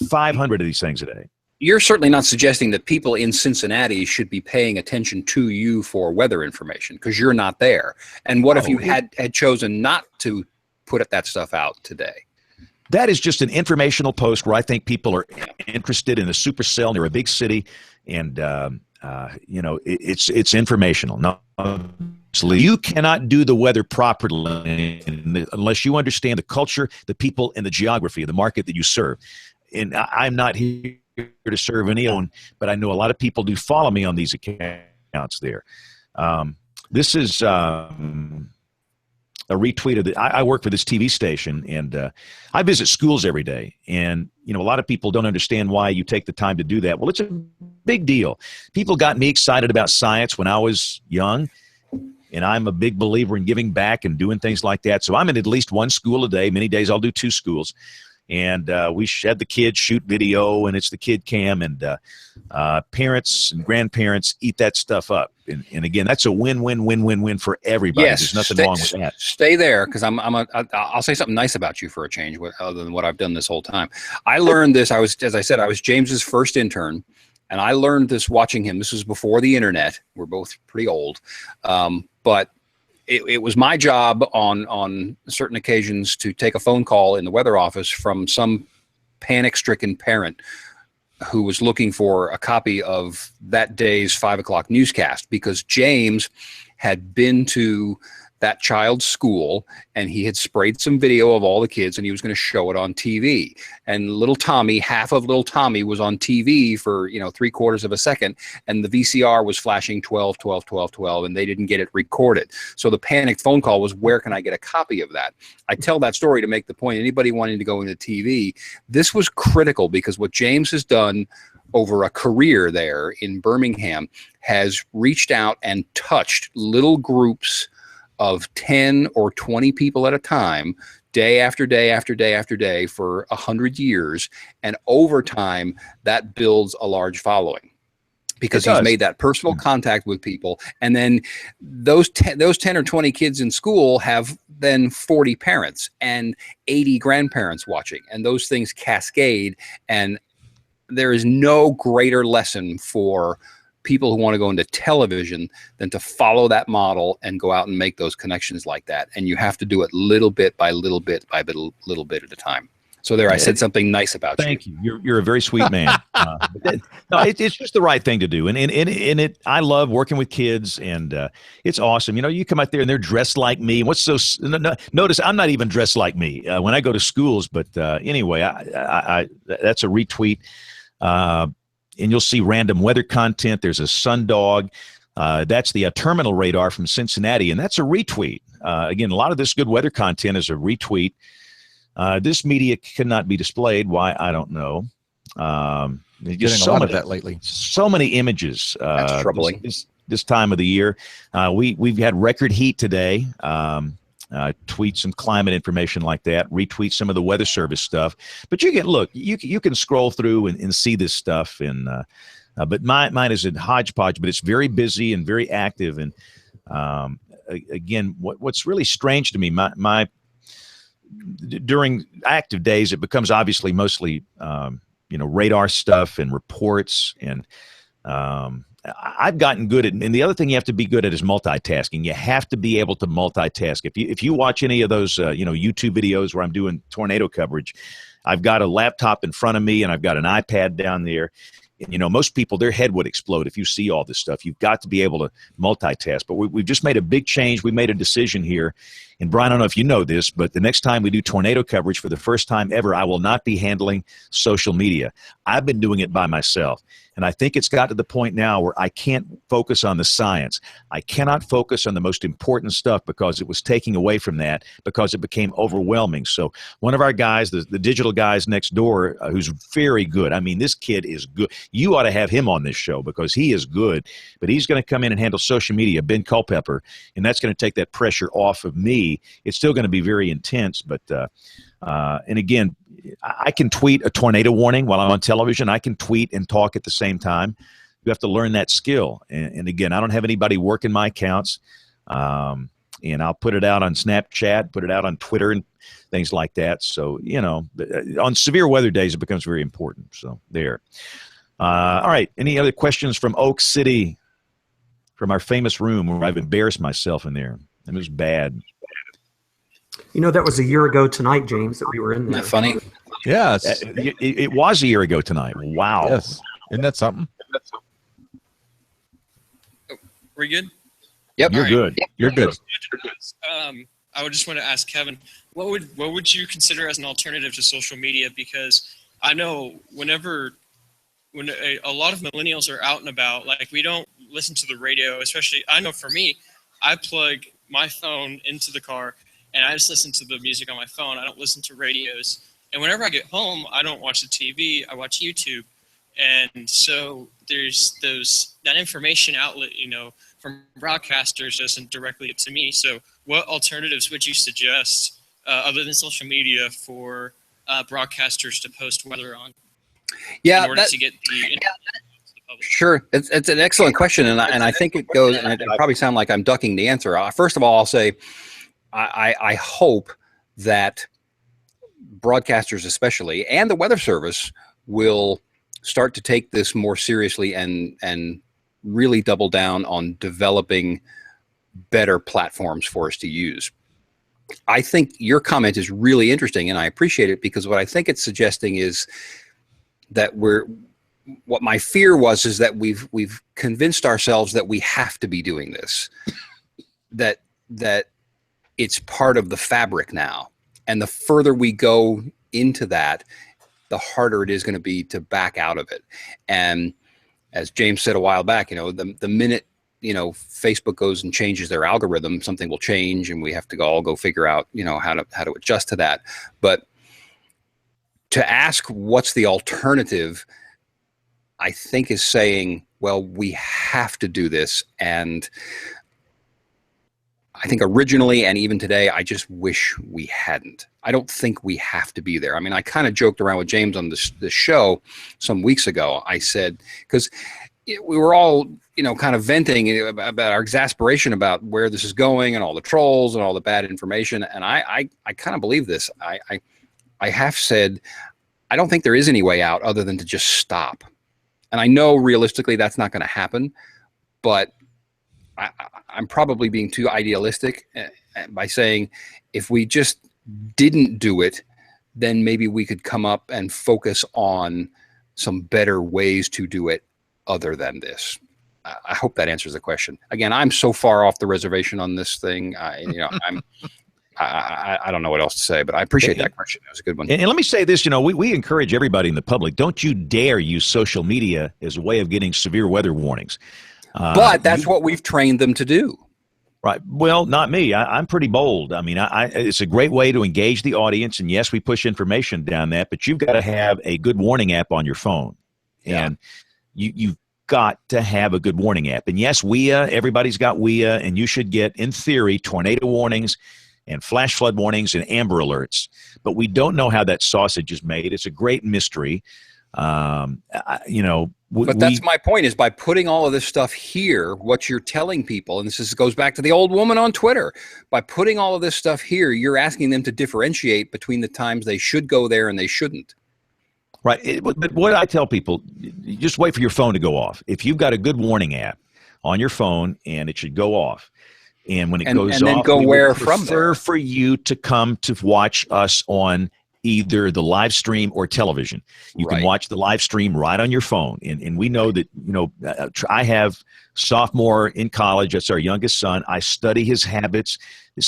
A: 500 of these things a day.
C: you're certainly not suggesting that people in Cincinnati should be paying attention to you for weather information because you're not there. And what if you had chosen not to put that stuff out today?
A: That is just an informational post where I think people are interested in a supercell near a big city, and it's informational. No, you cannot do the weather properly unless you understand the culture, the people, and the geography of the market that you serve. And I'm not here to serve anyone, but I know a lot of people do follow me on these accounts there. This is a retweet of I work for this TV station, and I visit schools every day. And, a lot of people don't understand why you take the time to do that. Well, it's a big deal. People got me excited about science when I was young, and I'm a big believer in giving back and doing things like that. So I'm in at least one school a day. Many days I'll do 2 schools. And we had the kids shoot video, and it's the kid cam, and parents and grandparents eat that stuff up. And again, that's a win-win-win-win-win for everybody.
C: Yes,
A: there's nothing wrong with that.
C: Stay there, because I'll say something nice about you for a change, other than what I've done this whole time. I learned this. As I said, I was James's first intern, and I learned this watching him. This was before the internet. We're both pretty old, but it was my job on certain occasions to take a phone call in the weather office from some panic-stricken parent who was looking for a copy of that day's 5 o'clock newscast, because James had been to that child's school and he had sprayed some video of all the kids and he was going to show it on TV. And little Tommy, half of little Tommy was on TV for, 3/4 of a second, and the VCR was flashing 12, 12, 12, 12, and they didn't get it recorded. So the panicked phone call was, where can I get a copy of that? I tell that story to make the point, anybody wanting to go into TV, this was critical, because what James has done over a career there in Birmingham has reached out and touched little groups of 10 or 20 people at a time, day after day after day after day for 100 years. And over time, that builds a large following, because he's made that personal contact with people. And then those 10 or 20 kids in school have then 40 parents and 80 grandparents watching, and those things cascade. And there is no greater lesson for people who want to go into television than to follow that model and go out and make those connections like that. And you have to do it little bit by little bit by little bit at a time. So there, I said something nice about you.
A: Thank you. You're a very sweet man. It's just the right thing to do. And I love working with kids, and it's awesome. You come out there and they're dressed like me. Notice I'm not even dressed like me when I go to schools. But anyway, I that's a retweet. And you'll see random weather content. There's a sundog. That's the terminal radar from Cincinnati, and that's a retweet. Again, a lot of this good weather content is a retweet. This media cannot be displayed. Why? I don't know.
D: Getting a lot of that lately.
A: So many images.
C: That's troubling.
A: This time of the year. We've had record heat today. Tweet some climate information like that, retweet some of the Weather Service stuff. But you can scroll through and see this stuff. And but mine is a hodgepodge, but it's very busy and very active. And again, what's really strange to me, my during active days, it becomes obviously mostly radar stuff and reports, and I've gotten good at, and the other thing you have to be good at is multitasking. You have to be able to multitask. If you watch any of those YouTube videos where I'm doing tornado coverage, I've got a laptop in front of me and I've got an iPad down there. And, most people, their head would explode if you see all this stuff. You've got to be able to multitask. But we've just made a big change. We made a decision here. And Brian, I don't know if you know this, but the next time we do tornado coverage, for the first time ever, I will not be handling social media. I've been doing it by myself. And I think it's got to the point now where I can't focus on the science. I cannot focus on the most important stuff, because it was taking away from that, because it became overwhelming. So one of our guys, the digital guys next door, who's very good. I mean, this kid is good. You ought to have him on this show, because he is good. But he's going to come in and handle social media, Ben Culpepper, and that's going to take that pressure off of me. It's still going to be very intense, but and again, I can tweet a tornado warning while I'm on television. I can tweet and talk at the same time. You have to learn that skill. And again, I don't have anybody working my accounts. And I'll put it out on Snapchat, put it out on Twitter and things like that. So, on severe weather days, it becomes very important. So there. All right. Any other questions from Oak City, from our famous room where I've embarrassed myself in there? It was bad.
B: You know, that was a year ago tonight, James, that we were in there.
C: Isn't that funny?
D: Yes.
A: It was a year ago tonight. Wow.
D: Yes. Isn't that something?
M: We good?
C: Yep.
A: You're good.
D: You're good.
M: I would just want to ask Kevin, what would you consider as an alternative to social media? Because I know when a lot of millennials are out and about, like we don't listen to the radio, especially I know for me, I plug my phone into the car and I just listen to the music on my phone. I don't listen to radios. And whenever I get home, I don't watch the TV, I watch YouTube. And so there's that information outlet, from broadcasters doesn't directly get to me. So what alternatives would you suggest other than social media for broadcasters to post weather on?
C: Yeah,
M: in order to get the to the public?
C: Sure. It's an excellent question, and I think it goes, and it probably sound like I'm ducking the answer. First of all, I'll say I hope that broadcasters especially, and the Weather Service, will start to take this more seriously and really double down on developing better platforms for us to use. I think your comment is really interesting, and I appreciate it, because what I think it's suggesting is that what my fear was is that we've convinced ourselves that we have to be doing this, that it's part of the fabric now. And the further we go into that, the harder it is going to be to back out of it. And as James said a while back, the minute, Facebook goes and changes their algorithm, something will change, and we have to all go figure out, how to adjust to that. But to ask what's the alternative, I think is saying, well, we have to do this. And I think originally and even today, I just wish we hadn't. I don't think we have to be there. I mean, I kind of joked around with James on this show some weeks ago. I said, because we were all, kind of venting about our exasperation about where this is going and all the trolls and all the bad information. And I kind of believe this. I have said, I don't think there is any way out other than to just stop. And I know realistically that's not going to happen, but I'm probably being too idealistic by saying if we just didn't do it, then maybe we could come up and focus on some better ways to do it other than this. I hope that answers the question. Again, I'm so far off the reservation on this thing. I don't know what else to say, but I appreciate that question. That was a good one.
A: And let me say this, we encourage everybody in the public, don't you dare use social media as a way of getting severe weather warnings.
C: But that's what we've trained them to do.
A: Right. Well, not me. I'm pretty bold. I mean, it's a great way to engage the audience. And yes, we push information down that, but you've got to have a good warning app on your phone.
C: Yeah.
A: And you've got to have a good warning app. And yes, everybody's got WEA, and you should get, in theory, tornado warnings and flash flood warnings and amber alerts. But we don't know how that sausage is made. It's a great mystery. But
C: that's my point, is by putting all of this stuff here, what you're telling people, and this goes back to the old woman on Twitter, by putting all of this stuff here, you're asking them to differentiate between the times they should go there and they shouldn't.
A: Right. But what I tell people, just wait for your phone to go off. If you've got a good warning app on your phone, and it should go off. And when it goes off,
C: then go
A: we
C: where
A: would
C: from
A: prefer
C: there?
A: for you to come to watch us on either the live stream or television. You can watch the live stream right on your phone. And we know that, I have sophomore in college. That's our youngest son. I study his habits.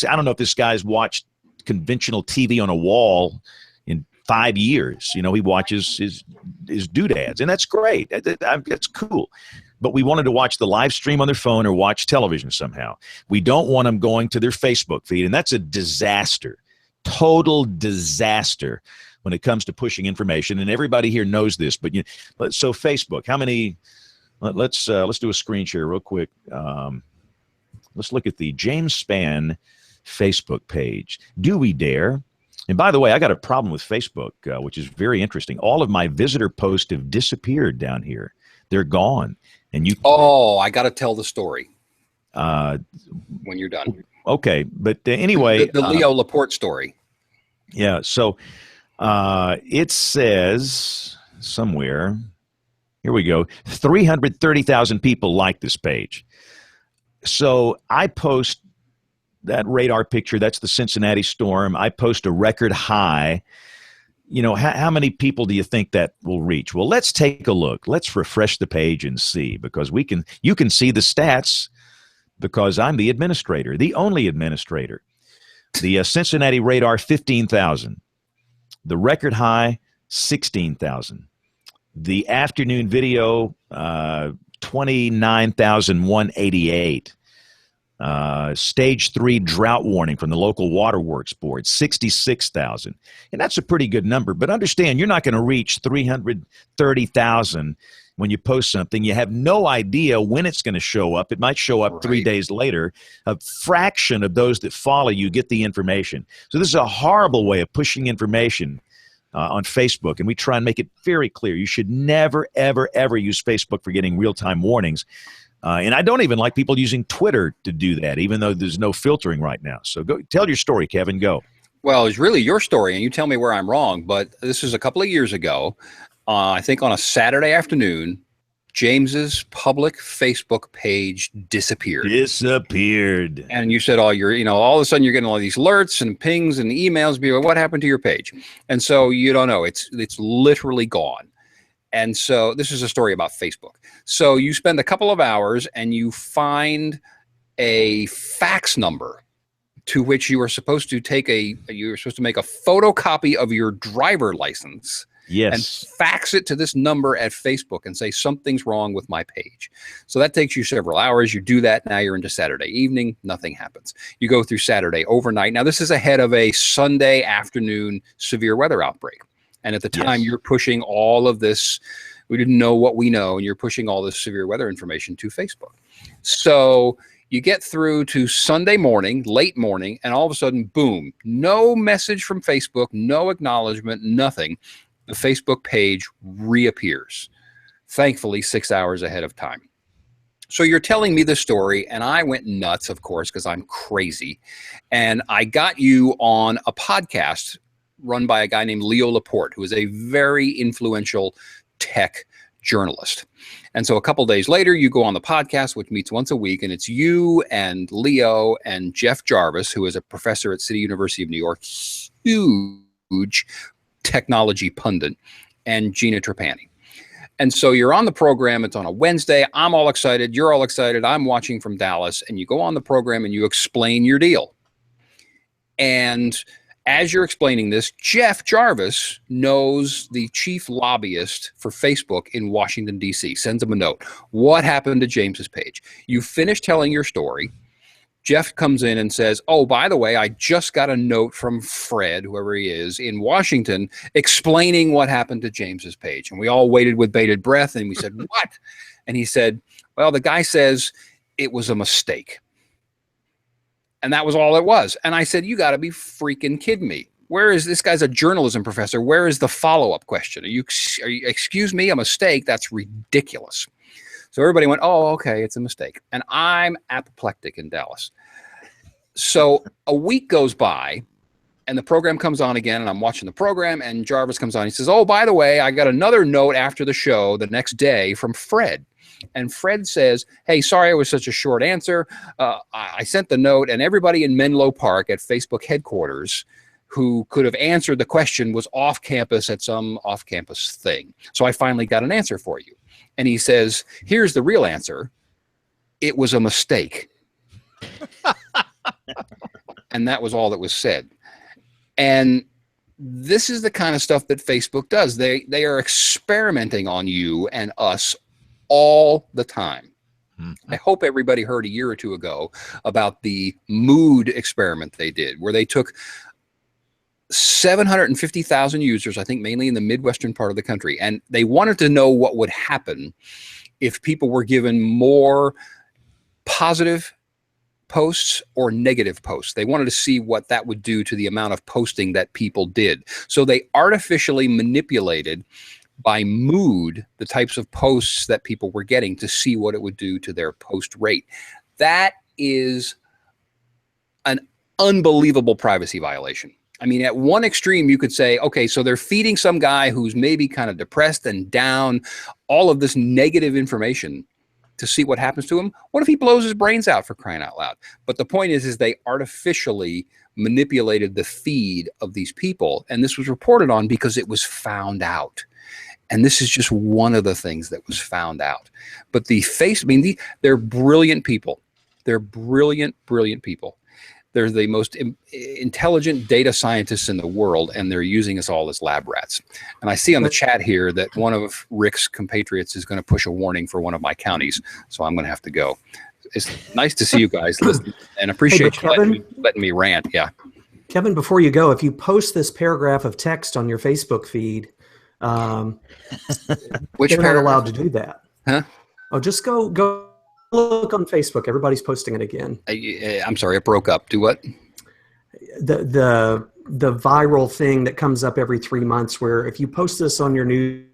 A: I don't know if this guy's watched conventional TV on a wall in 5 years. He watches his doodads, and that's great. That's cool. But we wanted to watch the live stream on their phone or watch television somehow. We don't want them going to their Facebook feed, and that's a disaster. Total disaster when it comes to pushing information, and everybody here knows this. But so Facebook, how many? Let's do a screen share real quick. Let's look at the James Spann Facebook page. Do we dare? And by the way, I got a problem with Facebook, which is very interesting. All of my visitor posts have disappeared down here. They're gone. And
C: I got to tell the story when you're done.
A: Okay, but anyway,
C: the Leo Laporte story.
A: Yeah, so it says somewhere. Here we go. 330,000 people like this page. So I post that radar picture. That's the Cincinnati storm. I post a record high. How many people do you think that will reach? Well, let's take a look. Let's refresh the page and see, because you can see the stats because I'm the administrator, the only administrator. The Cincinnati radar, 15,000. The record high, 16,000. The afternoon video, 29,188. Stage 3 drought warning from the local waterworks board, 66,000. And that's a pretty good number. But understand, you're not going to reach 330,000 when you post something. You have no idea when it's going to show up. It might show up 3 days later. A fraction of those that follow you get the information. So this is a horrible way of pushing information on Facebook, and we try and make it very clear. You should never, ever, ever use Facebook for getting real-time warnings. And I don't even like people using Twitter to do that, even though there's no filtering right now. So go tell your story, Kevin. Go.
C: Well, it's really your story, and you tell me where I'm wrong. But this is a couple of years ago. I think on a Saturday afternoon, James's public Facebook page disappeared. And you said, all of a sudden you're getting all these alerts and pings and emails. What happened to your page? And so you don't know. It's literally gone. And so this is a story about Facebook. So you spend a couple of hours and you find a fax number to which you are supposed to make a photocopy of your driver license.
A: Yes.
C: And fax it to this number at Facebook and say something's wrong with my page. So that takes you several hours. You do that. Now you're into Saturday evening. Nothing happens. You go through Saturday overnight. Now this is ahead of a Sunday afternoon severe weather outbreak. And at the time, you're pushing all of this. We didn't know what we know, and you're pushing all this severe weather information to Facebook. So you get through to Sunday morning, late morning, and all of a sudden, boom, no message from Facebook, no acknowledgement, nothing. The Facebook page reappears, thankfully 6 hours ahead of time. So you're telling me this story, and I went nuts, of course, because I'm crazy. And I got you on a podcast run by a guy named Leo Laporte, who is a very influential tech journalist. And so a couple days later, you go on the podcast, which meets once a week, and it's you and Leo and Jeff Jarvis, who is a professor at City University of New York, huge technology pundit, and Gina Trapani. And so you're on the program. It's on a Wednesday. I'm all excited. You're all excited. I'm watching from Dallas. And you go on the program and you explain your deal. And as you're explaining this, Jeff Jarvis knows the chief lobbyist for Facebook in Washington, D.C., sends him a note. What happened to James's page? You finish telling your story. Jeff comes in and says, oh, by the way, I just got a note from Fred, whoever he is, in Washington, explaining what happened to James's page. And we all waited with bated breath, and we said, what? And he said, well, the guy says it was a mistake. And that was all it was. And I said, you got to be freaking kidding me. Where is this guy's a journalism professor? Where is the follow-up question? Are you, excuse me, a mistake? That's ridiculous. So everybody went, oh, okay, it's a mistake. And I'm apoplectic in Dallas. So a week goes by, and the program comes on again, and I'm watching the program, and Jarvis comes on. He says, oh, by the way, I got another note after the show the next day from Fred. And Fred says, hey, sorry it was such a short answer. I sent the note, and everybody in Menlo Park at Facebook headquarters who could have answered the question was off campus at some off-campus thing. So I finally got an answer for you. And he says, here's the real answer. It was a mistake. And that was all that was said. And this is the kind of stuff that Facebook does. They are experimenting on you and us all the time. I hope everybody heard a year or two ago about the mood experiment they did, where they took 750,000 users, I think mainly in the Midwestern part of the country, and they wanted to know what would happen if people were given more positive posts or negative posts. They wanted to see what that would do to the amount of posting that people did. So they artificially manipulated by mood the types of posts that people were getting to see what it would do to their post rate. That is an unbelievable privacy violation. I mean, at one extreme, you could say, okay, so they're feeding some guy who's maybe kind of depressed and down all of this negative information to see what happens to him. What if he blows his brains out, for crying out loud? But the point is they artificially manipulated the feed of these people. And this was reported on because it was found out. And this is just one of the things that was found out. But they're brilliant people. They're brilliant, brilliant people. They're the most intelligent data scientists in the world, and they're using us all as lab rats. And I see on the chat here that one of Rick's compatriots is going to push a warning for one of my counties, so I'm going to have to go. It's nice to see you guys listen, and appreciate you letting me rant. Yeah,
B: Kevin, before you go, if you post this paragraph of text on your Facebook feed,
C: which
B: they're not
C: paragraph?
B: allowed to do that.
C: Huh?
B: Oh, just go look on Facebook. Everybody's posting it again.
C: I'm sorry, it broke up. Do what?
B: The viral thing that comes up every 3 months, where if you post this on your new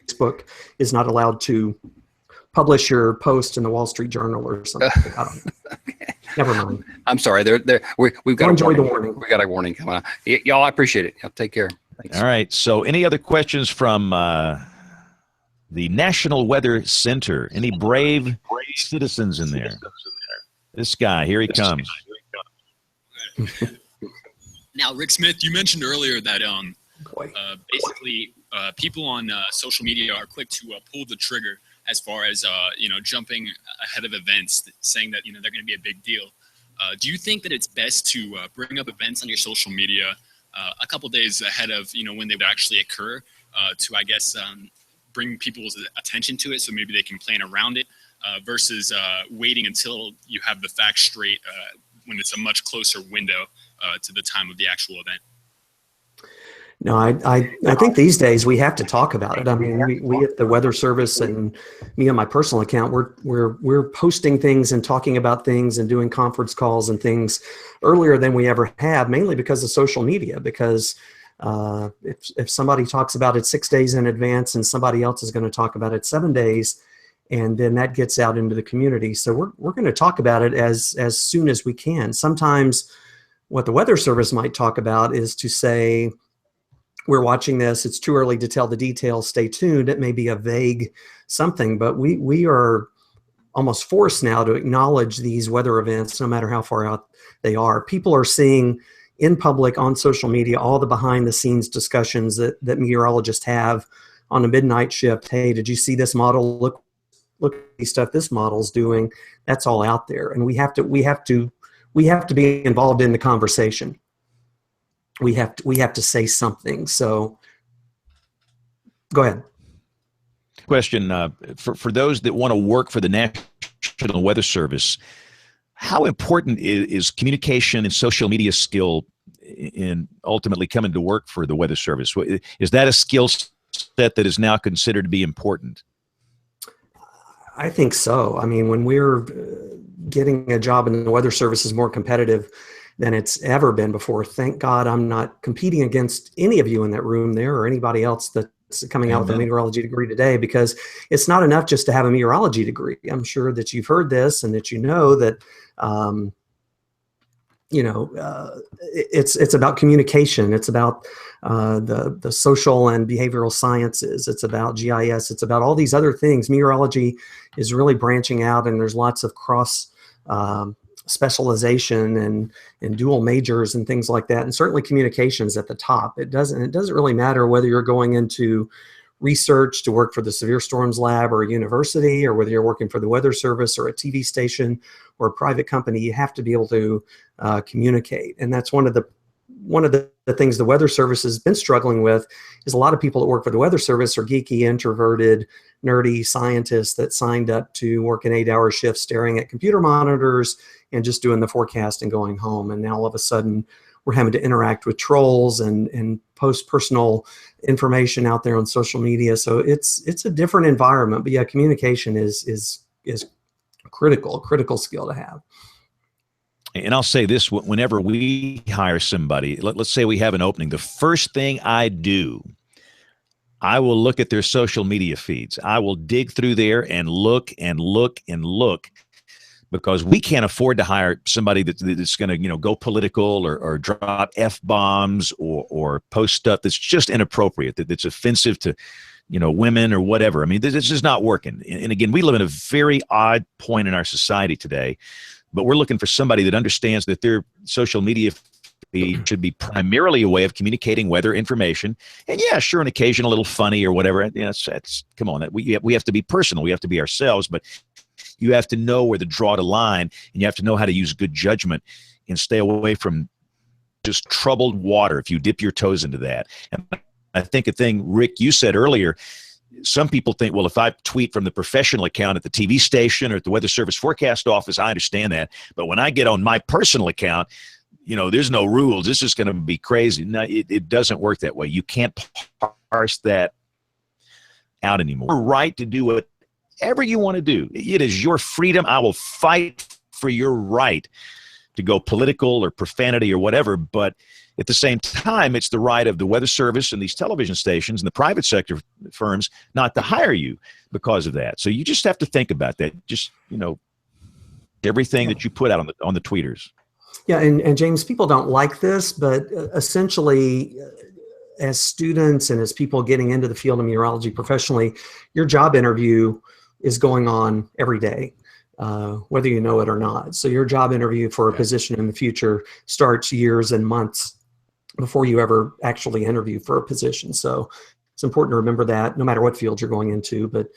B: Facebook, is not allowed to publish your post in the Wall Street Journal or something. Okay. Never mind.
C: I'm sorry. We've got
B: enjoy the warning.
C: We got a warning coming on. Y'all, I appreciate it. Y'all take care. Thanks.
A: All right. So, any other questions from the National Weather Center? Any brave citizens in there? This guy, here he comes.
N: Now, Rick Smith, you mentioned earlier that basically people on social media are quick to pull the trigger as far as jumping ahead of events, saying that they're going to be a big deal. Do you think that it's best to bring up events on your social media a couple days ahead of when they would actually occur to, I guess, bring people's attention to it, so maybe they can plan around it, versus waiting until you have the facts straight when it's a much closer window to the time of the actual event?
B: No, I think these days we have to talk about it. I mean, we at the Weather Service and me on my personal account, we're posting things and talking about things and doing conference calls and things earlier than we ever have, mainly because of social media. Because if somebody talks about it 6 days in advance and somebody else is going to talk about it 7 days, and then that gets out into the community. So we're going to talk about it as soon as we can. Sometimes what the Weather Service might talk about is to say, we're watching this, it's too early to tell the details, stay tuned. It may be a vague something, but we are almost forced now to acknowledge these weather events, no matter how far out they are. People are seeing in public on social media all the behind the scenes discussions that meteorologists have on a midnight shift. Hey, did you see this model? Look at the stuff this model's doing. That's all out there. And we have to be involved in the conversation. We have to say something. So go ahead.
A: Question for those that want to work for the National Weather Service, how important is communication and social media skill in ultimately coming to work for the Weather Service? Is that a skill set that is now considered to be important?
B: I think so. I mean, when we're getting a job in the Weather Service is more competitive than it's ever been before. Thank God I'm not competing against any of you in that room there or anybody else that's coming out with a meteorology degree today, because it's not enough just to have a meteorology degree. I'm sure that you've heard this and that you know that, it's about communication. It's about the social and behavioral sciences. It's about GIS. It's about all these other things. Meteorology is really branching out, and there's lots of cross specialization and dual majors and things like that. And certainly communications at the top. It doesn't really matter whether you're going into research to work for the Severe Storms Lab or a university, or whether you're working for the Weather Service or a TV station or a private company. You have to be able to communicate. And that's one of the things the Weather Service has been struggling with, is a lot of people that work for the Weather Service are geeky, introverted, nerdy scientists that signed up to work an 8-hour shift staring at computer monitors and just doing the forecast and going home. And now all of a sudden we're having to interact with trolls and post personal information out there on social media. So it's a different environment, but yeah, communication is critical skill to have.
A: And I'll say this, whenever we hire somebody, let's say we have an opening, the first thing I do, I will look at their social media feeds. I will dig through there and look because we can't afford to hire somebody that's going to, go political or drop F-bombs or post stuff that's just inappropriate, that's offensive to, women or whatever. I mean, this is just not working. And again, we live in a very odd point in our society today, but we're looking for somebody that understands that their social media feed should be primarily a way of communicating weather information. And yeah, sure, an occasional little funny or whatever. That's come on. We have to be personal. We have to be ourselves, but you have to know where to draw the line, and you have to know how to use good judgment and stay away from just troubled water if you dip your toes into that. And I think a thing, Rick, you said earlier, some people think, well, if I tweet from the professional account at the TV station or at the Weather Service Forecast Office, I understand that. But when I get on my personal account, there's no rules. This is going to be crazy. No, it doesn't work that way. You can't parse that out anymore. You're right to do whatever you want to do. It is your freedom. I will fight for your right to go political or profanity or whatever. But at the same time, it's the right of the Weather Service and these television stations and the private sector firms not to hire you because of that. So you just have to think about that. Just, everything that you put out on the tweeters.
B: Yeah, and James, people don't like this, but essentially, as students and as people getting into the field of meteorology professionally, your job interview is going on every day, whether you know it or not. So your job interview for a position in the future starts years and months before you ever actually interview for a position. So it's important to remember that no matter what field you're going into, but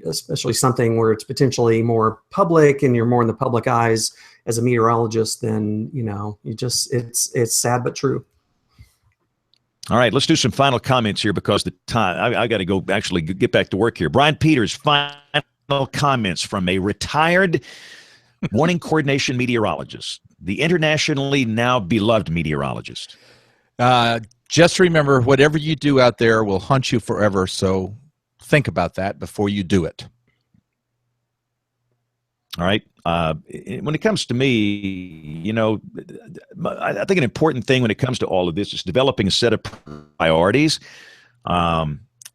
B: especially something where it's potentially more public and you're more in the public eyes as a meteorologist, then, it's sad but true.
A: All right, let's do some final comments here because the time, I got to go actually get back to work here. Brian Peters, final comments from a retired warning coordination meteorologist, the internationally now beloved meteorologist.
D: Just remember, whatever you do out there will haunt you forever, so think about that before you do it.
A: All right. When it comes to me, I think an important thing when it comes to all of this is developing a set of priorities.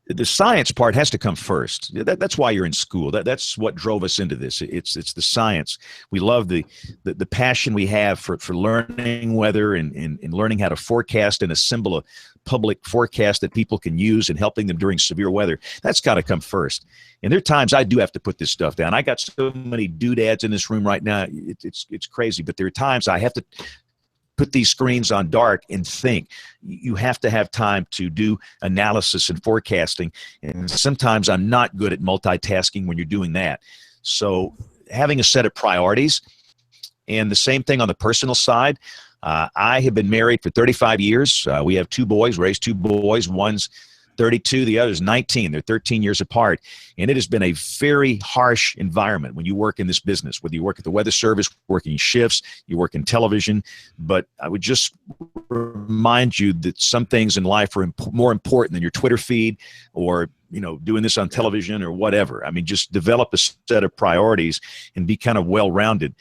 A: The science part has to come first. That's why you're in school. That's what drove us into this. It's the science. We love the passion we have for learning weather and learning how to forecast and assemble a public forecast that people can use and helping them during severe weather. That's got to come first. And there are times I do have to put this stuff down. I got so many doodads in this room right now. It's crazy. But there are times I have to put these screens on dark and think. You have to have time to do analysis and forecasting. And sometimes I'm not good at multitasking when you're doing that. So having a set of priorities, and the same thing on the personal side. I have been married for 35 years. We have two boys, raised two boys. One's 32, the other's 19. They're 13 years apart. And it has been a very harsh environment when you work in this business, whether you work at the Weather Service, working shifts, you work in television. But I would just remind you that some things in life are more important than your Twitter feed or, doing this on television or whatever. I mean, just develop a set of priorities and be kind of well-rounded.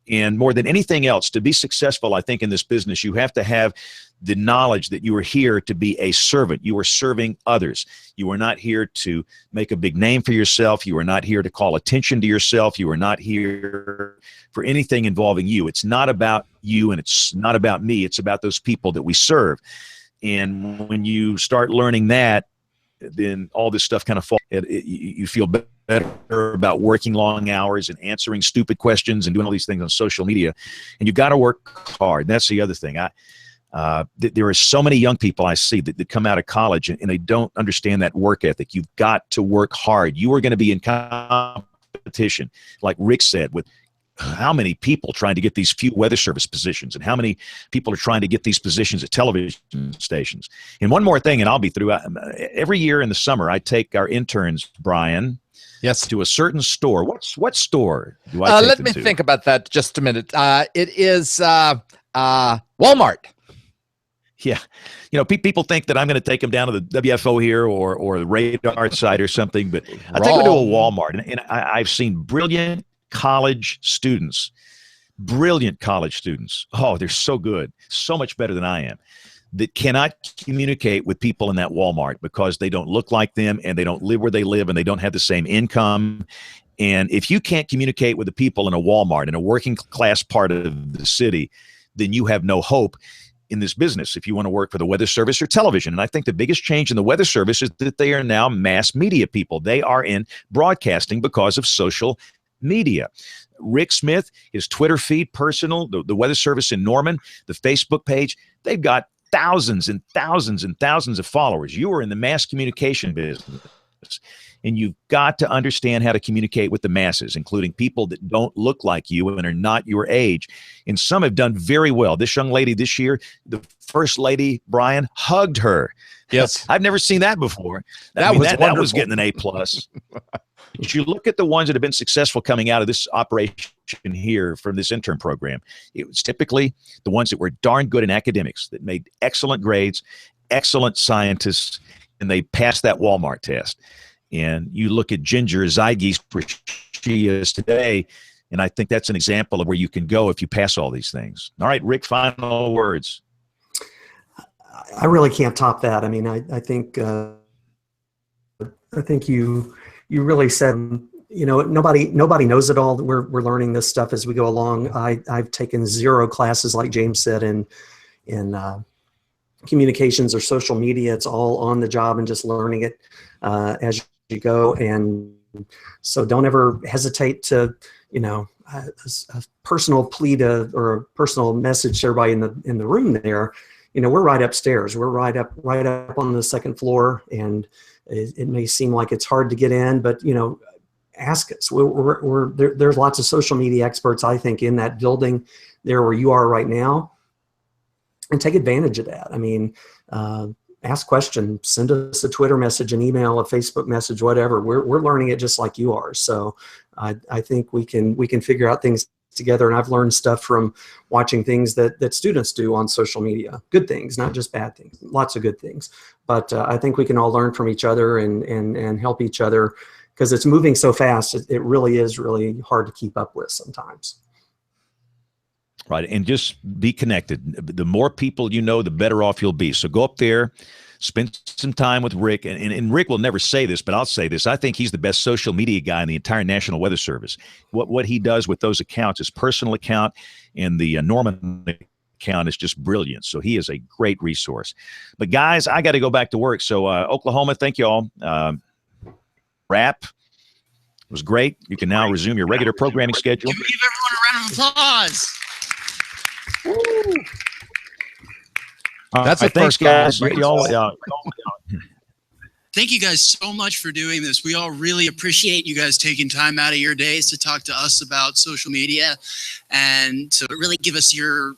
A: And more than anything else, to be successful, I think, in this business, you have to have the knowledge that you are here to be a servant. You are serving others. You are not here to make a big name for yourself. You are not here to call attention to yourself. You are not here for anything involving you. It's not about you and it's not about me. It's about those people that we serve. And when you start learning that, then all this stuff kind of falls. You feel better about working long hours and answering stupid questions and doing all these things on social media. And you've got to work hard. That's the other thing. There are so many young people I see that come out of college and they don't understand that work ethic. You've got to work hard. You are going to be in competition, like Rick said, with how many people trying to get these few Weather Service positions and how many people are trying to get these positions at television stations. And one more thing, and I'll be through. Every year in the summer, I take our interns, Brian, to a certain store. What store do I take
D: let
A: them
D: me
A: to?
D: think about that just a minute. It is Walmart.
A: Yeah. People think that I'm going to take them down to the WFO here or the radar site or something, but I take them to a Walmart. And I've seen brilliant college students. Oh, they're so good. So much better than I am. That cannot communicate with people in that Walmart because they don't look like them and they don't live where they live and they don't have the same income. And if you can't communicate with the people in a Walmart, in a working class part of the city, then you have no hope in this business if you want to work for the Weather Service or television. And I think the biggest change in the Weather Service is that they are now mass media people. They are in broadcasting because of social media. Rick Smith, his Twitter feed, personal, the Weather Service in Norman, the Facebook page, they've got thousands and thousands and thousands of followers. You are in the mass communication business, and you've got to understand how to communicate with the masses, including people that don't look like you and are not your age. And some have done very well. This young lady this year, the First Lady, Brian, hugged her.
D: Yes.
A: I've never seen that before.
D: That was
A: getting an A+. But you look at the ones that have been successful coming out of this operation here from this intern program, it was typically the ones that were darn good in academics, that made excellent grades, excellent scientists, and they passed that Walmart test. And you look at Ginger Zygees, where she is today, and I think that's an example of where you can go if you pass all these things. All right, Rick, final words.
B: I really can't top that. I mean, I think you really said, you know, nobody knows it all. We're learning this stuff as we go along. I've taken 0 classes, like James said, in communications or social media. It's all on the job and just learning it as you go. And so don't ever hesitate to, you know, a personal plea or a personal message to everybody in the room there. You know, we're right upstairs. We're right up on the second floor, and it may seem like it's hard to get in, but, you know, ask us. There's lots of social media experts, I think, in that building there where you are right now, and take advantage of that. I mean, ask questions, send us a Twitter message, an email, a Facebook message, whatever. We're learning it just like you are. So I think we can figure out things together. And I've learned stuff from watching things that students do on social media. Good things, not just bad things. Lots of good things. But I think we can all learn from each other and help each other, because it's moving so fast. It really is really hard to keep up with sometimes.
A: Right, and just be connected. The more people you know, the better off you'll be. So go up there, spend some time with Rick. And Rick will never say this, but I'll say this. I think he's the best social media guy in the entire National Weather Service. What he does with those accounts, his personal account and the Norman account, is just brilliant. So he is a great resource. But guys, I got to go back to work. So Oklahoma, thank you all. Wrap. It was great. You can now resume your regular programming schedule.
J: Give everyone a round of applause.
D: That's the
A: thanks,
D: first
A: guys.
D: call.
J: Thank you guys so much for doing this. We all really appreciate you guys taking time out of your days to talk to us about social media and to really give us your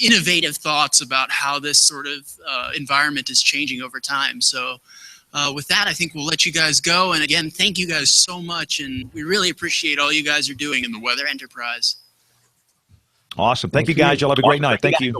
J: innovative thoughts about how this sort of environment is changing over time. So with that, I think we'll let you guys go. And again, thank you guys so much. And we really appreciate all you guys are doing in the weather enterprise.
A: Awesome. Thank you, guys. Y'all have a great night. Thank you.